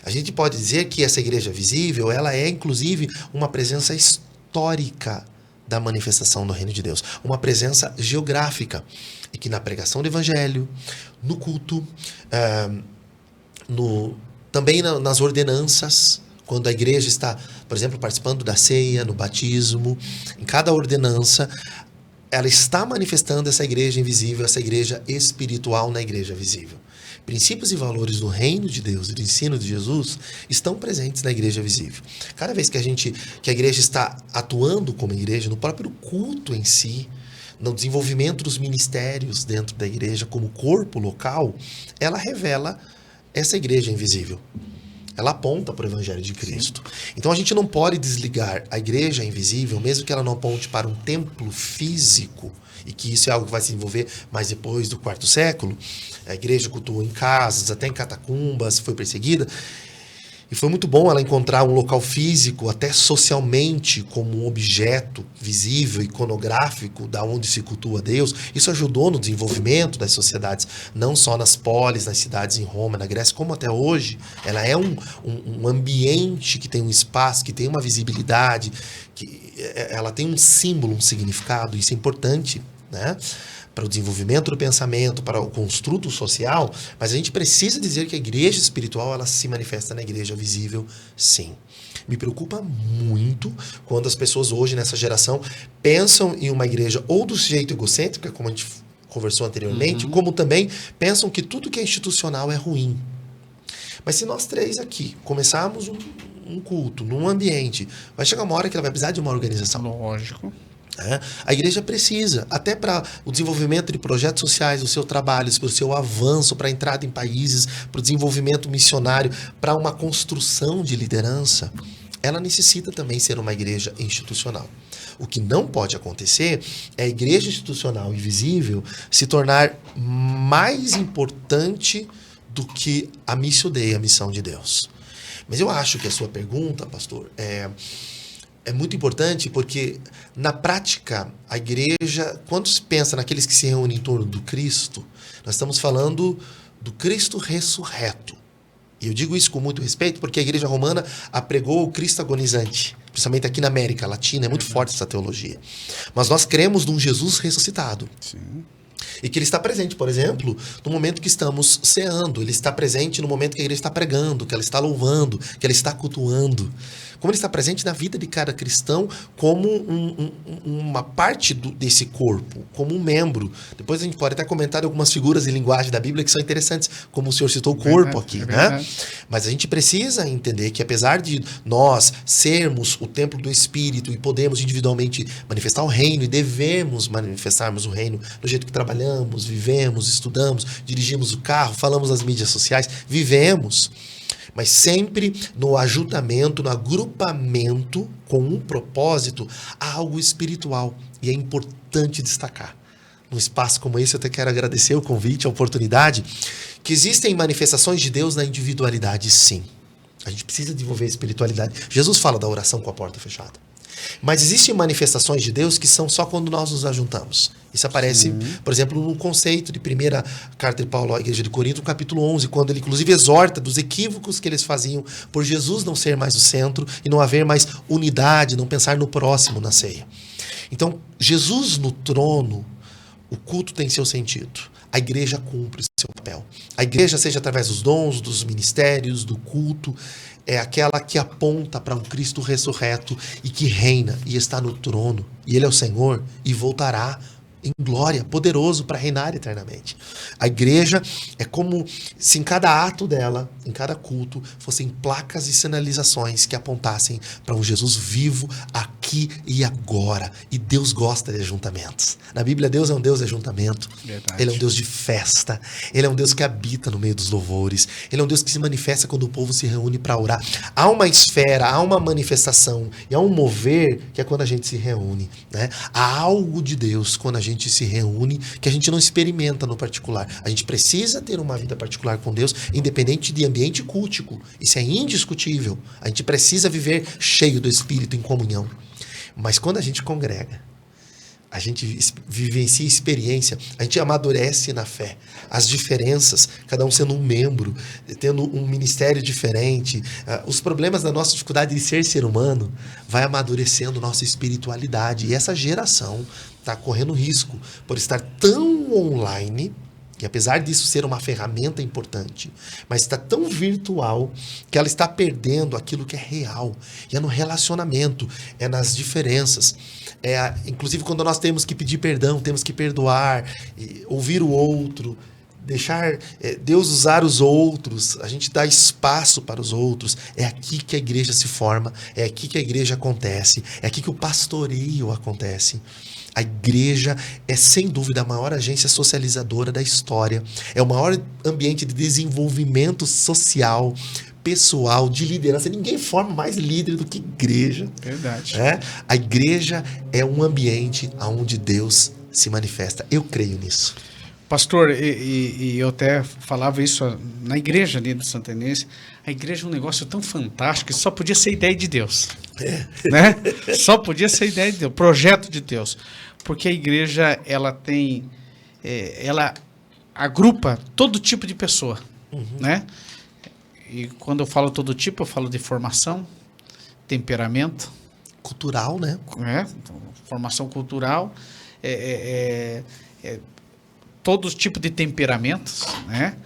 A gente pode dizer que essa igreja visível, ela é inclusive uma presença histórica da manifestação do reino de Deus, uma presença geográfica, e que na pregação do evangelho, no culto, também nas ordenanças, quando a igreja está, por exemplo, participando da ceia, no batismo, em cada ordenança, ela está manifestando essa igreja invisível, essa igreja espiritual na igreja visível. Princípios e valores do reino de Deus e do ensino de Jesus estão presentes na igreja visível. Cada vez que a igreja está atuando como igreja, no próprio culto em si, no desenvolvimento dos ministérios dentro da igreja como corpo local, ela revela essa igreja invisível. Ela aponta para o Evangelho de Cristo. Então a gente não pode desligar a igreja invisível, mesmo que ela não aponte para um templo físico, e que isso é algo que vai se desenvolver mais depois do quarto século. A igreja cultuou em casas, até em catacumbas, foi perseguida. E foi muito bom ela encontrar um local físico, até socialmente, como um objeto visível, iconográfico, da onde se cultua Deus. Isso ajudou no desenvolvimento das sociedades, não só nas polis, nas cidades em Roma, na Grécia, como até hoje. Ela é um ambiente que tem um espaço, que tem uma visibilidade, que ela tem um símbolo, um significado. Isso é importante, né? Para o desenvolvimento do pensamento, para o construto social, mas a gente precisa dizer que a igreja espiritual, ela se manifesta na igreja visível, sim. Me preocupa muito quando as pessoas hoje, nessa geração, pensam em uma igreja ou do jeito egocêntrico, como a gente conversou anteriormente, como também pensam que tudo que é institucional é ruim. Mas se nós três aqui começarmos um culto, num ambiente, vai chegar uma hora que ela vai precisar de uma organização. Lógico. A igreja precisa, até para o desenvolvimento de projetos sociais, do seu trabalho, para o seu avanço, para a entrada em países, para o desenvolvimento missionário, para uma construção de liderança, ela necessita também ser uma igreja institucional. O que não pode acontecer é a igreja institucional e visível se tornar mais importante do que a missio Dei, a missão de Deus. Mas eu acho que a sua pergunta, pastor, é muito importante porque, na prática, a igreja, quando se pensa naqueles que se reúnem em torno do Cristo, nós estamos falando do Cristo ressurreto. E eu digo isso com muito respeito porque a igreja romana apregou o Cristo agonizante, principalmente aqui na América Latina, é muito forte essa teologia. Mas nós cremos num Jesus ressuscitado. Sim. E que ele está presente, por exemplo, no momento que estamos ceando. Ele está presente no momento que a igreja está pregando, que ela está louvando, que ela está cultuando. Como ele está presente na vida de cada cristão como uma parte desse corpo, como um membro. Depois a gente pode até comentar algumas figuras em linguagem da Bíblia que são interessantes, como o senhor citou o corpo aqui, né? Mas a gente precisa entender que apesar de nós sermos o templo do Espírito e podemos individualmente manifestar o reino e devemos manifestarmos o reino no jeito que trabalhamos, vivemos, estudamos, dirigimos o carro, falamos nas mídias sociais, vivemos, mas sempre no ajuntamento, no agrupamento com um propósito, há algo espiritual. E é importante destacar. Num espaço como esse, eu até quero agradecer o convite, a oportunidade, que existem manifestações de Deus na individualidade, sim. A gente precisa desenvolver a espiritualidade. Jesus fala da oração com a porta fechada. Mas existem manifestações de Deus que são só quando nós nos ajuntamos. Isso aparece, por exemplo, no conceito de primeira carta de Paulo à igreja de Corinto, no capítulo 11, quando ele inclusive exorta dos equívocos que eles faziam por Jesus não ser mais o centro e não haver mais unidade, não pensar no próximo na ceia. Então, Jesus no trono, o culto tem seu sentido. A igreja cumpre seu papel. A igreja, seja através dos dons, dos ministérios, do culto, é aquela que aponta para um Cristo ressurreto e que reina e está no trono. E ele é o Senhor e voltará em glória, poderoso para reinar eternamente. A igreja é como se em cada ato dela, em cada culto, fossem placas e sinalizações que apontassem para um Jesus vivo a aqui e agora. E Deus gosta de ajuntamentos. Na Bíblia, Deus é um Deus de ajuntamento. Verdade. Ele é um Deus de festa. Ele é um Deus que habita no meio dos louvores. Ele é um Deus que se manifesta quando o povo se reúne para orar. Há uma esfera, há uma manifestação e há um mover que é quando a gente se reúne, né? Há algo de Deus quando a gente se reúne que a gente não experimenta no particular. A gente precisa ter uma vida particular com Deus, independente de ambiente cultico. Isso é indiscutível. A gente precisa viver cheio do Espírito, em comunhão. Mas quando a gente congrega, a gente vivencia experiência, a gente amadurece na fé. As diferenças, cada um sendo um membro, tendo um ministério diferente, os problemas da nossa dificuldade de ser humano, vai amadurecendo nossa espiritualidade. E essa geração está correndo risco por estar tão online, que apesar disso ser uma ferramenta importante, mas está tão virtual que ela está perdendo aquilo que é real. E é no relacionamento, é nas diferenças. Inclusive quando nós temos que pedir perdão, temos que perdoar, ouvir o outro, deixar Deus usar os outros, a gente dá espaço para os outros. É aqui que a igreja se forma, é aqui que a igreja acontece, é aqui que o pastoreio acontece. A igreja é, sem dúvida, a maior agência socializadora da história. É o maior ambiente de desenvolvimento social, pessoal, de liderança. Ninguém forma mais líder do que igreja. Verdade. A igreja é um ambiente onde Deus se manifesta. Eu creio nisso. Pastor, e eu até falava isso na igreja ali do Santa Inês. A igreja é um negócio tão fantástico que só podia ser ideia de Deus. Né? Só podia ser ideia de Deus, projeto de Deus. Porque a igreja, ela tem, ela agrupa todo tipo de pessoa, né? E quando eu falo todo tipo, eu falo de formação, temperamento. Cultural, né? Formação cultural, todo tipo de temperamentos, né?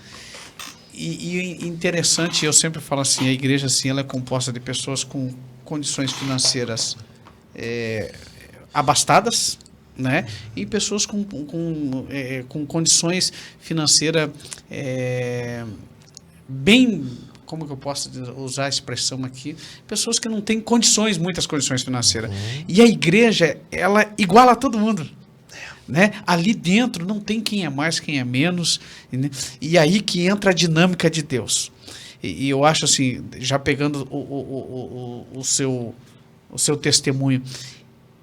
E interessante, eu sempre falo assim, a igreja assim, ela é composta de pessoas com condições financeiras abastadas, né? E pessoas com condições financeiras bem, como que eu posso usar a expressão aqui? Pessoas que não têm condições, muitas condições financeiras. E a igreja, ela iguala todo mundo. Né? Ali dentro não tem quem é mais, quem é menos, né? E aí que entra a dinâmica de Deus. E eu acho assim, já pegando o seu testemunho,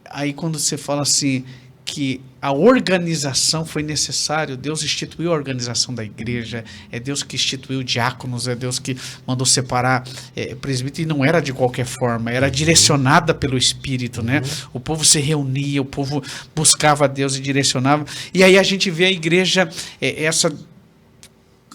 aí quando você fala assim, que a organização foi necessário, Deus instituiu a organização da igreja, é Deus que instituiu diáconos, é Deus que mandou separar presbítero, e não era de qualquer forma, era direcionada pelo Espírito, né? O povo se reunia, o povo buscava Deus e direcionava, e aí a gente vê a igreja,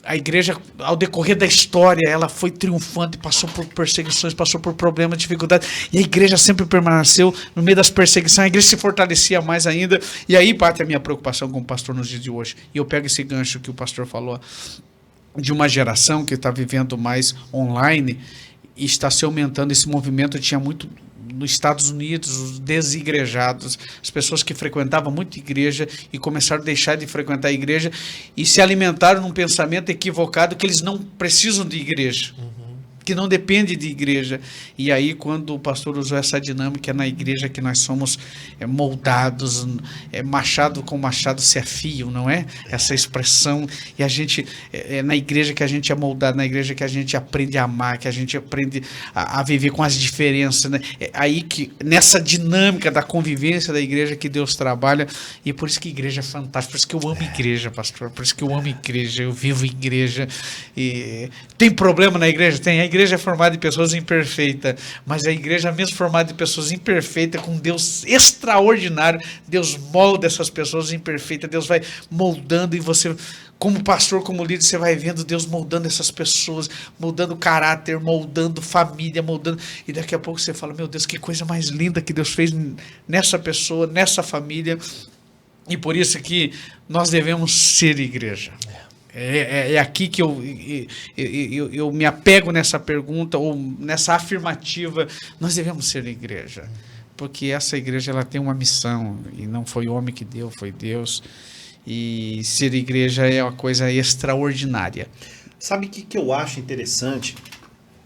a igreja, ao decorrer da história, ela foi triunfante, passou por perseguições, passou por problemas, dificuldades, e a igreja sempre permaneceu no meio das perseguições, a igreja se fortalecia mais ainda, e aí parte a minha preocupação como pastor nos dias de hoje. E eu pego esse gancho que o pastor falou, de uma geração que está vivendo mais online, e está se aumentando esse movimento. Tinha muito nos Estados Unidos, os desigrejados, as pessoas que frequentavam muito igreja e começaram a deixar de frequentar a igreja e se alimentaram num pensamento equivocado que eles não precisam de igreja, que não depende de igreja. E aí, quando o pastor usou essa dinâmica, é na igreja que nós somos moldados, machado com machado se afia, não é? Essa expressão. E a gente, é na igreja que a gente é moldado, na igreja que a gente aprende a amar, que a gente aprende a viver com as diferenças, né? É aí que, nessa dinâmica da convivência da igreja, que Deus trabalha. E por isso que a igreja é fantástica, por isso que eu amo igreja, pastor, por isso que eu amo igreja, eu vivo igreja. E tem problema na igreja? Tem. A igreja é formada de pessoas imperfeitas, mas a igreja, mesmo formada de pessoas imperfeitas, com Deus extraordinário, Deus molda essas pessoas imperfeitas, Deus vai moldando, e você, como pastor, como líder, você vai vendo Deus moldando essas pessoas, moldando caráter, moldando família, moldando, e daqui a pouco você fala, meu Deus, que coisa mais linda que Deus fez nessa pessoa, nessa família. E por isso que nós devemos ser igreja. É aqui que eu me apego nessa pergunta, ou nessa afirmativa. Nós devemos ser igreja, porque essa igreja, ela tem uma missão, e não foi o homem que deu, foi Deus. E ser igreja é uma coisa extraordinária. Sabe o que eu acho interessante?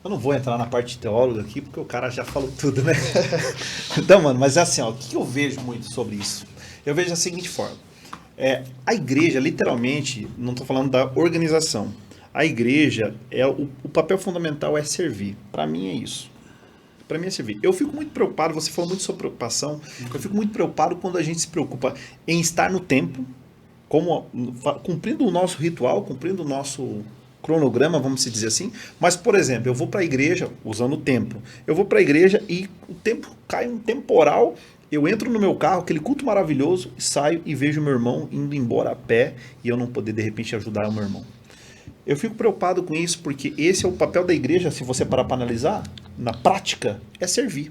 Eu não vou entrar na parte teóloga aqui, porque o cara já falou tudo, né? Então, mano, mas é assim, ó, o que eu vejo muito sobre isso? Eu vejo da seguinte forma. A igreja, literalmente, não estou falando da organização. A igreja, o papel fundamental é servir. Para mim é isso. Para mim é servir. Eu fico muito preocupado, você falou muito sobre preocupação, eu fico muito preocupado quando a gente se preocupa em estar no templo, cumprindo o nosso ritual, cumprindo o nosso cronograma, vamos dizer assim. Mas, por exemplo, eu vou para a igreja, usando o templo, eu vou para a igreja e o tempo cai um temporal, eu entro no meu carro, aquele culto maravilhoso, saio e vejo meu irmão indo embora a pé e eu não poder, de repente, ajudar o meu irmão. Eu fico preocupado com isso, porque esse é o papel da igreja, se você parar para analisar, na prática, é servir.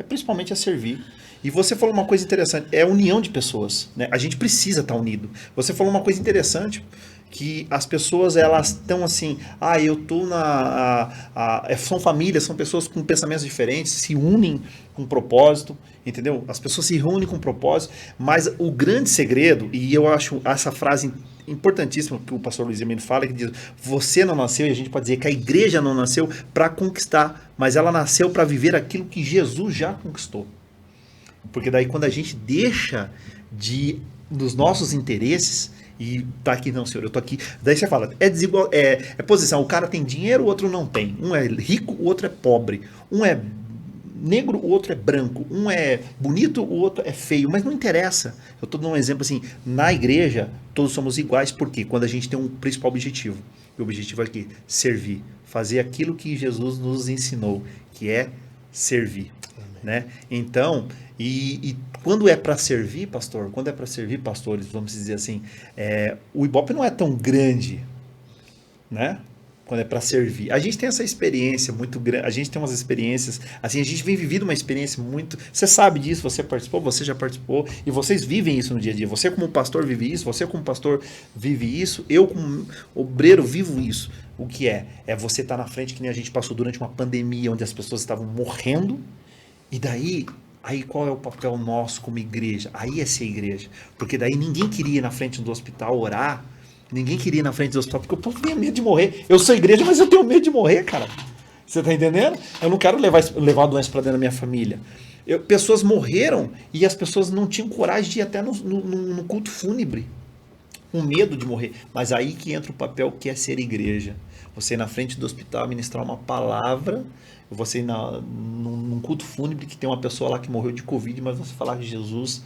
Principalmente servir. E você falou uma coisa interessante, é a união de pessoas, né? A gente precisa estar unido. Você falou uma coisa interessante, que as pessoas, elas estão assim, eu tô são famílias, são pessoas com pensamentos diferentes, se unem com propósito, entendeu? As pessoas se reúnem com propósito, mas o grande segredo, e eu acho essa frase importantíssima que o pastor Luiz Emílio fala, que diz, você não nasceu, e a gente pode dizer que a igreja não nasceu para conquistar, mas ela nasceu para viver aquilo que Jesus já conquistou. Porque daí quando a gente deixa dos nossos interesses, e tá aqui, não, senhor, eu tô aqui. Daí você fala, é desigual, é posição. O cara tem dinheiro, o outro não tem. Um é rico, o outro é pobre. Um é negro, o outro é branco. Um é bonito, o outro é feio. Mas não interessa. Eu tô dando um exemplo assim. Na igreja, todos somos iguais, porque quando a gente tem um principal objetivo. E o objetivo é aqui, servir. Fazer aquilo que Jesus nos ensinou, que é servir. Né? Então, e quando é para servir, pastor, quando é para servir, pastores, vamos dizer assim, o Ibope não é tão grande, né? Quando é para servir. A gente tem essa experiência muito grande, a gente tem umas experiências, assim, a gente vem vivido uma experiência muito, você sabe disso, você participou, você já participou, e vocês vivem isso no dia a dia, você como pastor vive isso, você como pastor vive isso, eu como obreiro vivo isso. O que é? É você estar na frente, que nem a gente passou durante uma pandemia, onde as pessoas estavam morrendo, e daí qual é o papel nosso como igreja? Aí é ser igreja. Porque daí ninguém queria ir na frente do hospital orar, ninguém queria ir na frente do hospital, porque o povo tinha medo de morrer. Eu sou igreja, mas eu tenho medo de morrer, cara. Você tá entendendo? Eu não quero levar a doença para dentro da minha família. Pessoas morreram e as pessoas não tinham coragem de ir até no culto fúnebre, com medo de morrer. Mas aí que entra o papel que é ser igreja. Você ir na frente do hospital ministrar uma palavra, você ir num culto fúnebre que tem uma pessoa lá que morreu de Covid, mas você falar que Jesus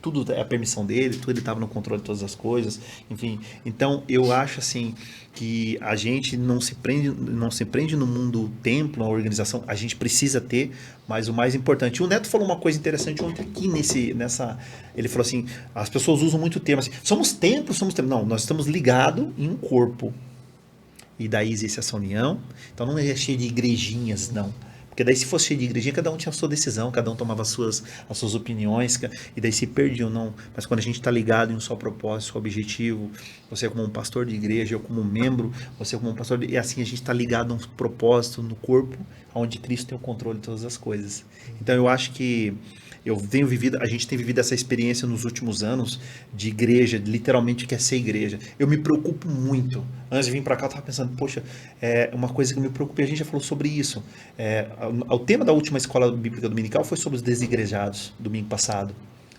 tudo é a permissão dele, tudo, ele estava no controle de todas as coisas, enfim. Então, eu acho assim, que a gente não se prende no mundo templo, na organização, a gente precisa ter, mas o mais importante, o Neto falou uma coisa interessante ontem aqui ele falou assim, as pessoas usam muito o termo assim, somos templo, não, nós estamos ligados em um corpo, e daí existe essa união, então não é cheio de igrejinhas, não. Porque daí se fosse cheio de igrejinha, cada um tinha a sua decisão, cada um tomava as suas opiniões, e daí se perdiam, não. Mas quando a gente está ligado em um só propósito, só objetivo, você como um pastor de igreja, eu como um membro, você como um pastor, e assim a gente está ligado a um propósito no corpo, onde Cristo tem o controle de todas as coisas. Então eu acho que a gente tem vivido essa experiência nos últimos anos de igreja, literalmente que é ser igreja. Eu me preocupo muito. Antes de vir para cá, eu estava pensando, poxa, uma coisa que me preocupa, e a gente já falou sobre isso. O tema da última escola bíblica dominical foi sobre os desigrejados, domingo passado,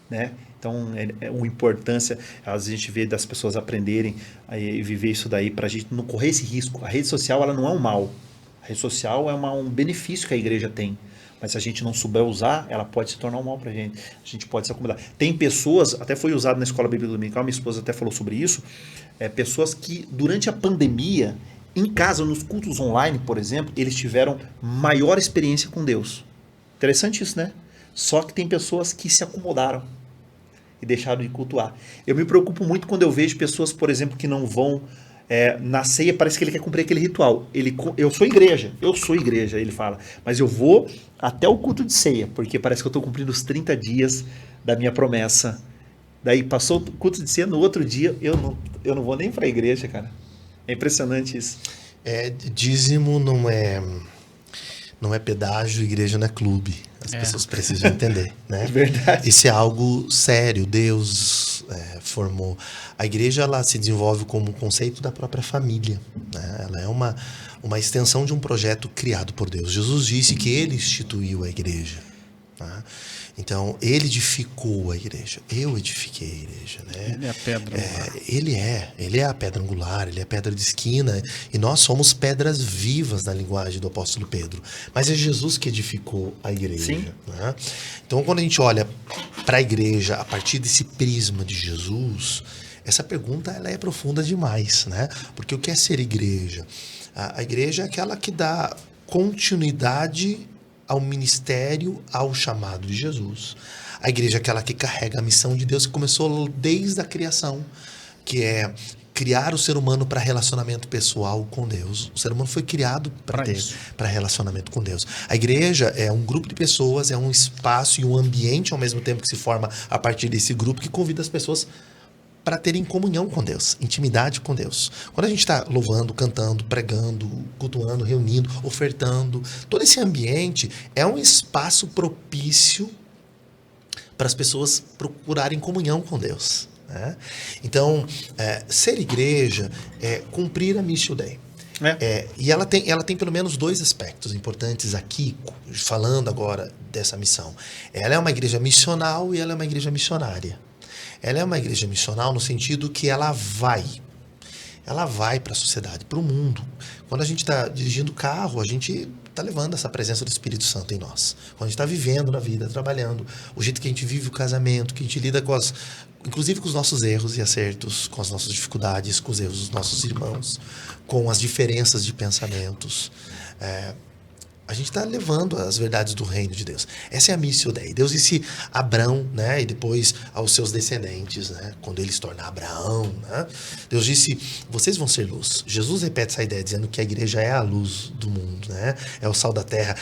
né? Então, a importância, às vezes a gente vê das pessoas aprenderem e viver isso daí, para a gente não correr esse risco. A rede social, ela não é um mal. A rede social é um benefício que a igreja tem. Mas se a gente não souber usar, ela pode se tornar um mal para a gente pode se acomodar. Tem pessoas, até foi usado na escola bíblica dominical, minha esposa até falou sobre isso, pessoas que durante a pandemia, em casa, nos cultos online, por exemplo, eles tiveram maior experiência com Deus. Interessante isso, né? Só que tem pessoas que se acomodaram e deixaram de cultuar. Eu me preocupo muito quando eu vejo pessoas, por exemplo, que não vão na ceia, parece que ele quer cumprir aquele ritual. Eu sou igreja, ele fala, mas eu vou até o culto de ceia, porque parece que eu estou cumprindo os 30 dias da minha promessa. Daí passou o culto de ceia, no outro dia eu não vou nem para a igreja, cara. É impressionante isso. Dízimo não é pedágio, igreja não é clube. As pessoas precisam entender, né? É verdade. Isso é algo sério. Deus formou. A igreja, ela se desenvolve como um conceito da própria família, né? Ela é uma extensão de um projeto criado por Deus. Jesus disse que ele instituiu a igreja, tá? Então, ele edificou a igreja. Eu edifiquei a igreja, né? Ele é a pedra angular. Ele é a pedra angular, ele é a pedra de esquina. E nós somos pedras vivas na linguagem do apóstolo Pedro. Mas é Jesus que edificou a igreja. Sim. Né? Então, quando a gente olha para a igreja a partir desse prisma de Jesus, essa pergunta ela é profunda demais, né? Porque o que é ser igreja? A igreja é aquela que dá continuidade ao ministério, ao chamado de Jesus. A igreja é aquela que carrega a missão de Deus que começou desde a criação, que é criar o ser humano para relacionamento pessoal com Deus. O ser humano foi criado para relacionamento com Deus. A igreja é um grupo de pessoas, é um espaço e um ambiente ao mesmo tempo que se forma a partir desse grupo que convida as pessoas para terem comunhão com Deus, intimidade com Deus. Quando a gente está louvando, cantando, pregando, cultuando, reunindo, ofertando, todo esse ambiente é um espaço propício para as pessoas procurarem comunhão com Deus, né? Então, ser igreja é cumprir a Missio Dei. E ela tem pelo menos 2 aspectos importantes aqui, falando agora dessa missão. Ela é uma igreja missional e ela é uma igreja missionária. Ela é uma igreja missional no sentido que ela vai para a sociedade, para o mundo. Quando a gente está dirigindo carro, a gente está levando essa presença do Espírito Santo em nós. Quando a gente está vivendo na vida, trabalhando, o jeito que a gente vive o casamento, que a gente lida inclusive com os nossos erros e acertos, com as nossas dificuldades, com os erros dos nossos irmãos, com as diferenças de pensamentos. A gente está levando as verdades do reino de Deus. Essa é a Missio Dei. Deus disse a Abrão, né, e depois aos seus descendentes, né, quando ele se tornar Abraão, né, Deus disse, vocês vão ser luz. Jesus repete essa ideia, dizendo que a igreja é a luz do mundo, né, é o sal da terra,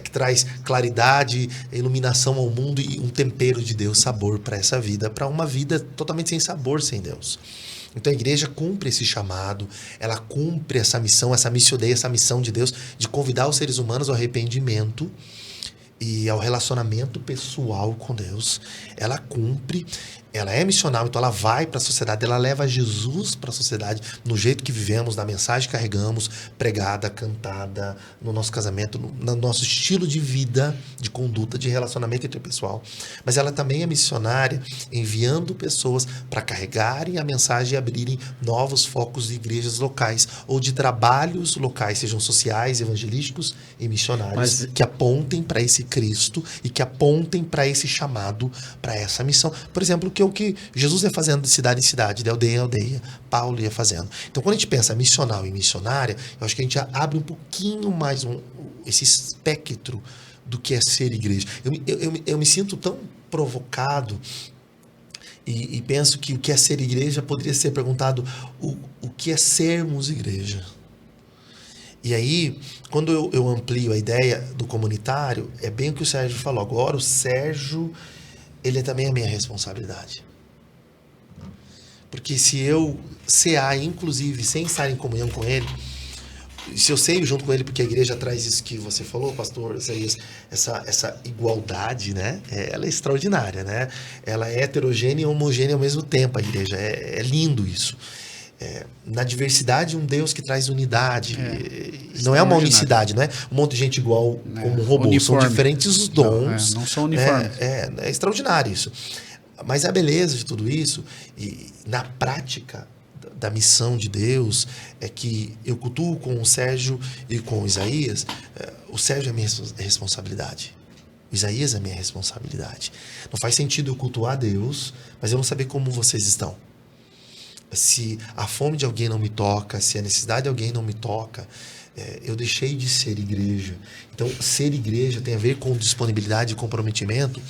que traz claridade, iluminação ao mundo e um tempero de Deus, sabor para essa vida, para uma vida totalmente sem sabor, sem Deus. Então a igreja cumpre esse chamado, ela cumpre essa missão, essa Missio Dei, essa missão de Deus de convidar os seres humanos ao arrependimento e ao relacionamento pessoal com Deus. Ela cumpre, ela é missional, então ela vai para a sociedade, ela leva Jesus para a sociedade no jeito que vivemos, na mensagem que carregamos, pregada, cantada, no nosso casamento, no nosso estilo de vida, de conduta, de relacionamento interpessoal. Mas ela também é missionária, enviando pessoas para carregarem a mensagem e abrirem novos focos de igrejas locais ou de trabalhos locais, sejam sociais, evangelísticos e missionários, que apontem para esse Cristo e que apontem para esse chamado, para essa missão. Por exemplo, o que Jesus ia fazendo de cidade em cidade, de aldeia em aldeia, Paulo ia fazendo. Então, quando a gente pensa missional e missionária, eu acho que a gente já abre um pouquinho mais esse espectro do que é ser igreja. Eu me sinto tão provocado e penso que o que é ser igreja poderia ser perguntado o que é sermos igreja. E aí, quando eu amplio a ideia do comunitário, é bem o que o Sérgio falou. Agora, o Sérgio, ele é também a minha responsabilidade. Porque se eu cear, inclusive, sem estar em comunhão com ele, se eu ceio junto com ele, porque a igreja traz isso que você falou, pastor, essa igualdade, né? Ela é extraordinária, né? Ela é heterogênea e homogênea ao mesmo tempo, a igreja. É lindo isso. Na diversidade, um Deus que traz unidade. Não é uma unicidade, não é um monte de gente igual como um robô. Uniforme. São diferentes os dons. Não são uniformes. É extraordinário isso. Mas a beleza de tudo isso, e na prática da missão de Deus, é que eu cultuo com o Sérgio e com o Isaías. O Sérgio é a minha responsabilidade. O Isaías é a minha responsabilidade. Não faz sentido eu cultuar a Deus, mas eu não saber como vocês estão. Se a fome de alguém não me toca, se a necessidade de alguém não me toca, eu deixei de ser igreja. Então, ser igreja tem a ver com disponibilidade e comprometimento,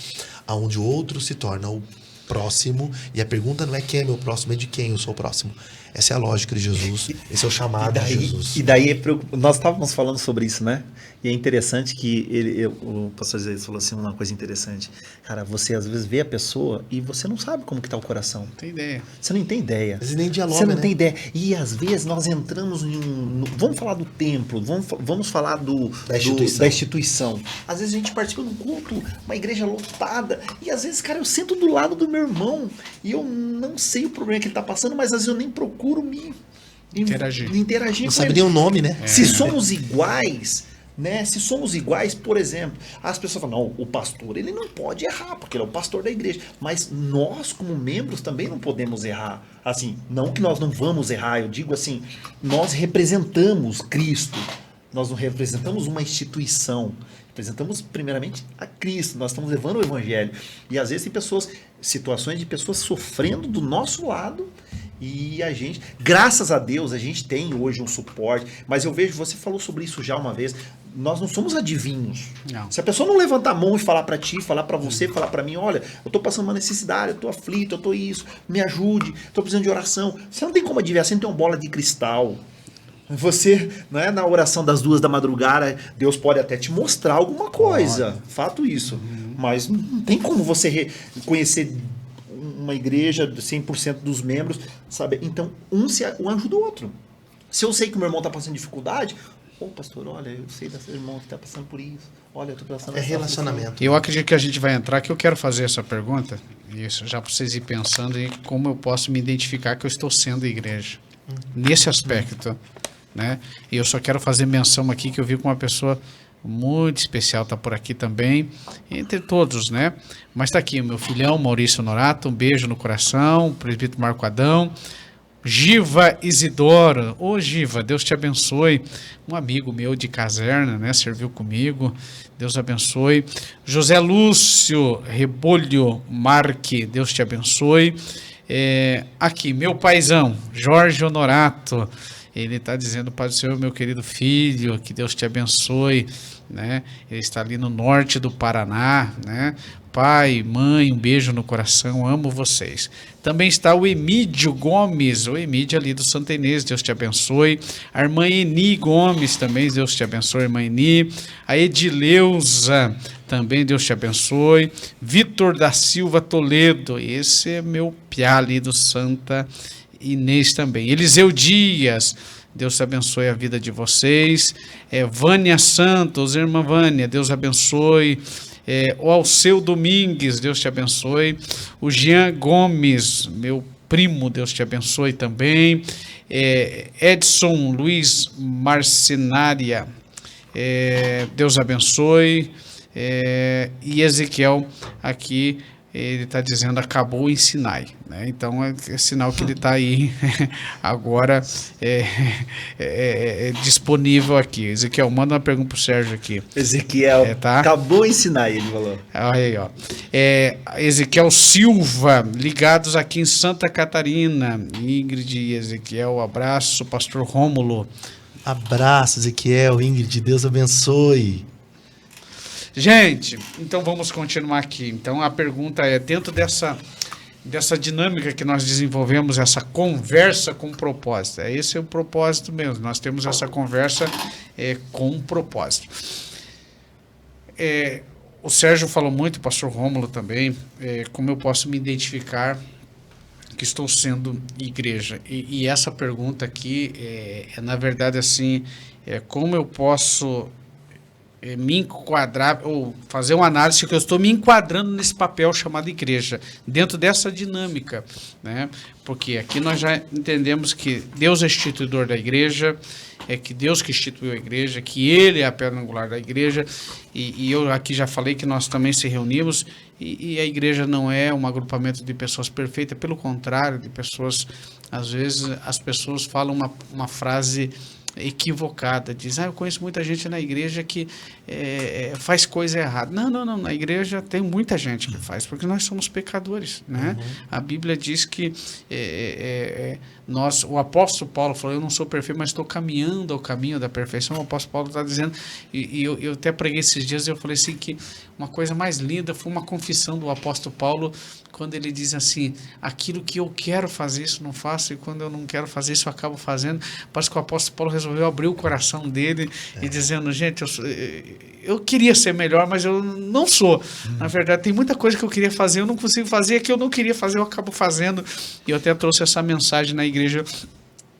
aonde o outro se torna o próximo, e a pergunta não é quem é meu próximo, é de quem eu sou próximo. Essa é a lógica de Jesus, esse é o chamado de Jesus. E daí, nós estávamos falando sobre isso, né? E é interessante que o pastor Zé falou assim, uma coisa interessante. Cara, você às vezes vê a pessoa e você não sabe como que está o coração. Não tem ideia. Você não tem ideia. Às vezes nem dialoga, você não tem ideia. E às vezes nós entramos vamos falar do templo, vamos falar da instituição. Às vezes a gente participa de um culto, uma igreja lotada, e às vezes, cara, eu sento do lado do meu irmão e eu não sei o problema que ele está passando, mas às vezes eu nem procuro me interagir Não com sabe ele. nem o nome, né? Se somos iguais, né? Se somos iguais, por exemplo, as pessoas falam, não, o pastor, ele não pode errar, porque ele é o pastor da igreja. Mas nós, como membros, também não podemos errar. Assim, não que nós não vamos errar, eu digo assim, nós representamos Cristo, nós não representamos uma instituição, representamos primeiramente a Cristo, nós estamos levando o evangelho. E às vezes tem pessoas, situações de pessoas sofrendo do nosso lado, e a gente, graças a Deus, a gente tem hoje um suporte, mas eu vejo, você falou sobre isso já uma vez, nós não somos adivinhos. Não. Se a pessoa não levantar a mão e falar para ti, falar para você, falar para mim, olha, eu tô passando uma necessidade, eu tô aflito, eu tô isso, me ajude, tô precisando de oração. Você não tem como adivinhar, você não tem uma bola de cristal. Você, né, na oração das 2 da madrugada, Deus pode até te mostrar alguma coisa. Fato isso. Mas não tem como você conhecer uma igreja, 100% dos membros, sabe? Então, um ajuda o outro. Se eu sei que o meu irmão está passando dificuldade, pastor, olha, eu sei desse irmão que está passando por isso. Olha, eu estou passando... É relacionamento. Eu acredito que a gente vai entrar, que eu quero fazer essa pergunta, isso, já para vocês irem pensando em como eu posso me identificar que eu estou sendo igreja. Nesse aspecto, né? E eu só quero fazer menção aqui que eu vi com uma pessoa muito especial, está por aqui também, entre todos, né? Mas está aqui o meu filhão, Maurício Norato, um beijo no coração, o presbítero Marco Adão, Giva Isidoro, Giva, Deus te abençoe, um amigo meu de caserna, né? Serviu comigo, Deus abençoe, José Lúcio Rebolho Marque, Deus te abençoe, aqui, meu paizão, Jorge Honorato, ele está dizendo, Pai do Senhor, meu querido filho, que Deus te abençoe, né? Ele está ali no norte do Paraná, né? Pai, mãe, um beijo no coração, amo vocês. Também está o Emídio Gomes, o Emídio ali do Santa Inês, Deus te abençoe. A irmã Eni Gomes também, Deus te abençoe, irmã Eni. A Edileuza, também Deus te abençoe. Vitor da Silva Toledo, esse é meu piá ali do Santa Inês também. Eliseu Dias, Deus abençoe a vida de vocês. Vânia Santos, irmã Vânia, Deus abençoe. O Alceu Domingues, Deus te abençoe. O Jean Gomes, meu primo, Deus te abençoe também. Edson Luiz Marcenária, Deus abençoe. E Ezequiel aqui, ele está dizendo, acabou em Sinai, né? Então é sinal que ele está aí agora disponível aqui. Ezequiel, manda uma pergunta para o Sérgio aqui. Ezequiel, tá? Acabou em Sinai, ele falou. Olha aí, ó. Ezequiel Silva, ligados aqui em Santa Catarina. Ingrid e Ezequiel, abraço. Pastor Rômulo. Abraço, Ezequiel, Ingrid, Deus abençoe. Gente, então vamos continuar aqui. Então a pergunta é, dentro dessa dinâmica que nós desenvolvemos, essa conversa com propósito, esse é o propósito mesmo, nós temos essa conversa com um propósito. O Sérgio falou muito, o pastor Rômulo também, como eu posso me identificar que estou sendo igreja. E essa pergunta aqui na verdade, assim, como eu posso me enquadrar, ou fazer uma análise que eu estou me enquadrando nesse papel chamado igreja, dentro dessa dinâmica, né? Porque aqui nós já entendemos que Deus é instituidor da igreja, que Deus que instituiu a igreja, que Ele é a pedra angular da igreja, e eu aqui já falei que nós também se reunimos, e a igreja não é um agrupamento de pessoas perfeitas, pelo contrário, de pessoas, às vezes as pessoas falam uma frase equivocada, diz, eu conheço muita gente na igreja que faz coisa errada. Não, na igreja tem muita gente que faz, porque nós somos pecadores, né? A Bíblia diz que o apóstolo Paulo falou, eu não sou perfeito, mas estou caminhando ao caminho da perfeição. O apóstolo Paulo está dizendo, e eu até preguei esses dias, eu falei assim, que uma coisa mais linda foi uma confissão do apóstolo Paulo, quando ele diz assim, aquilo que eu quero fazer, isso não faço, e quando eu não quero fazer isso, eu acabo fazendo. Parece que o apóstolo Paulo resolveu abrir o coração dele e dizendo, gente, eu queria ser melhor, mas eu não sou. Na verdade, tem muita coisa que eu queria fazer, eu não consigo fazer, que eu não queria fazer, eu acabo fazendo. E eu até trouxe essa mensagem na igreja.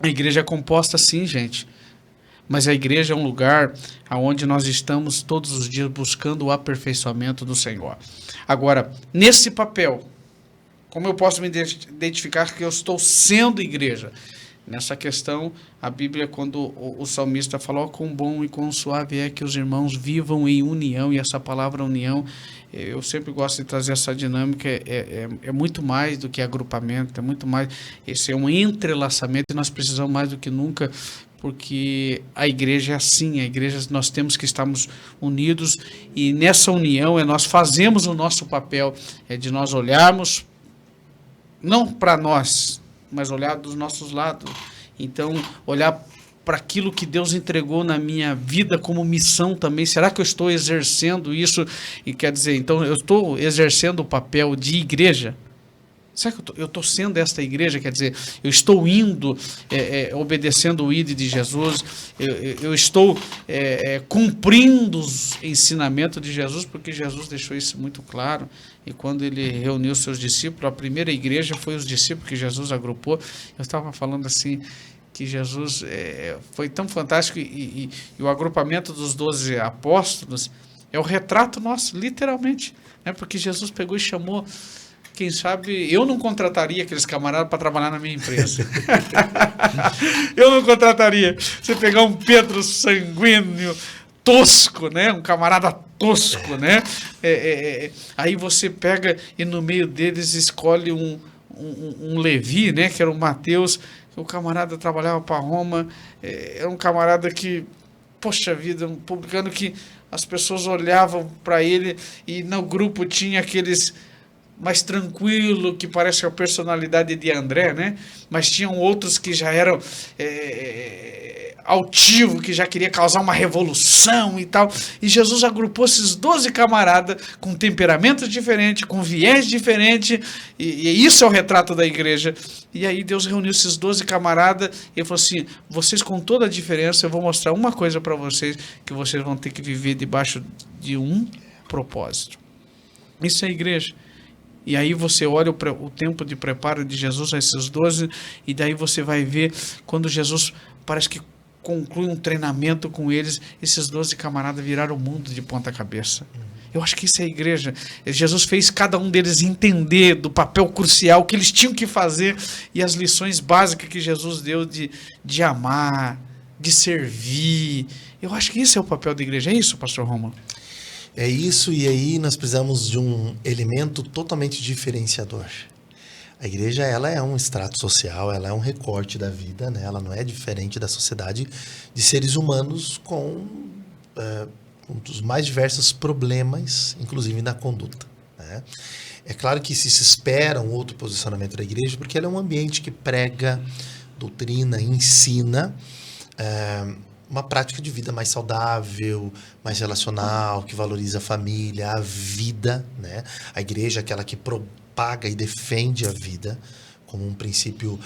A igreja é composta assim, gente. Mas a igreja é um lugar onde nós estamos todos os dias buscando o aperfeiçoamento do Senhor. Agora, nesse papel, Como eu posso me identificar que eu estou sendo igreja? Nessa questão, a Bíblia, quando o salmista falou, oh, quão bom e quão suave é que os irmãos vivam em união, e essa palavra união, eu sempre gosto de trazer essa dinâmica, é muito mais do que agrupamento, é muito mais, esse é um entrelaçamento, e nós precisamos mais do que nunca, porque a igreja é assim, a igreja nós temos que estarmos unidos, e nessa união nós fazemos o nosso papel, é de nós olharmos, não para nós, mas olhar dos nossos lados. Então, olhar para aquilo que Deus entregou na minha vida como missão também. Será que eu estou exercendo isso? E quer dizer, então, eu estou exercendo o papel de igreja? Será que eu estou sendo esta igreja? Quer dizer, eu estou indo, obedecendo o ID de Jesus, eu estou cumprindo os ensinamentos de Jesus, porque Jesus deixou isso muito claro. E quando ele reuniu seus discípulos, a primeira igreja foi os discípulos que Jesus agrupou. Eu estava falando assim, que Jesus foi tão fantástico, e o agrupamento dos 12 apóstolos é o retrato nosso, literalmente, né? Porque Jesus pegou e chamou. Quem sabe eu não contrataria aqueles camaradas para trabalhar na minha empresa. Eu não contrataria. Você pegar um Pedro sanguíneo, tosco, né? Um camarada tosco, né? Aí você pega e no meio deles escolhe um Levi, né? Que era o Mateus. O camarada trabalhava para Roma. Era um camarada que, poxa vida, um publicano que as pessoas olhavam para ele, e no grupo tinha aqueles mais tranquilo, que parece a personalidade de André, né? Mas tinham outros que já eram altivos, que já queria causar uma revolução e tal. E Jesus agrupou esses 12 camaradas com temperamentos diferentes, com viés diferentes, e isso é o retrato da igreja. E aí Deus reuniu esses 12 camaradas e falou assim, vocês com toda a diferença, eu vou mostrar uma coisa para vocês, que vocês vão ter que viver debaixo de um propósito. Isso é a igreja. E aí você olha o tempo de preparo de Jesus a esses 12, e daí você vai ver quando Jesus parece que conclui um treinamento com eles, esses 12 camaradas viraram o mundo de ponta cabeça. Eu acho que isso é a igreja. Jesus fez cada um deles entender do papel crucial que eles tinham que fazer, e as lições básicas que Jesus deu de amar, de servir. Eu acho que esse é o papel da igreja. É isso, pastor Romulo? É isso, e aí nós precisamos de um elemento totalmente diferenciador. A igreja, ela é um extrato social, ela é um recorte da vida, né? Ela não é diferente da sociedade de seres humanos com um dos mais diversos problemas, inclusive na conduta, né? É claro que se espera um outro posicionamento da igreja, porque ela é um ambiente que prega, doutrina, ensina, uma prática de vida mais saudável, mais relacional, que valoriza a família, a vida, né? A igreja é aquela que propaga e defende a vida como um princípio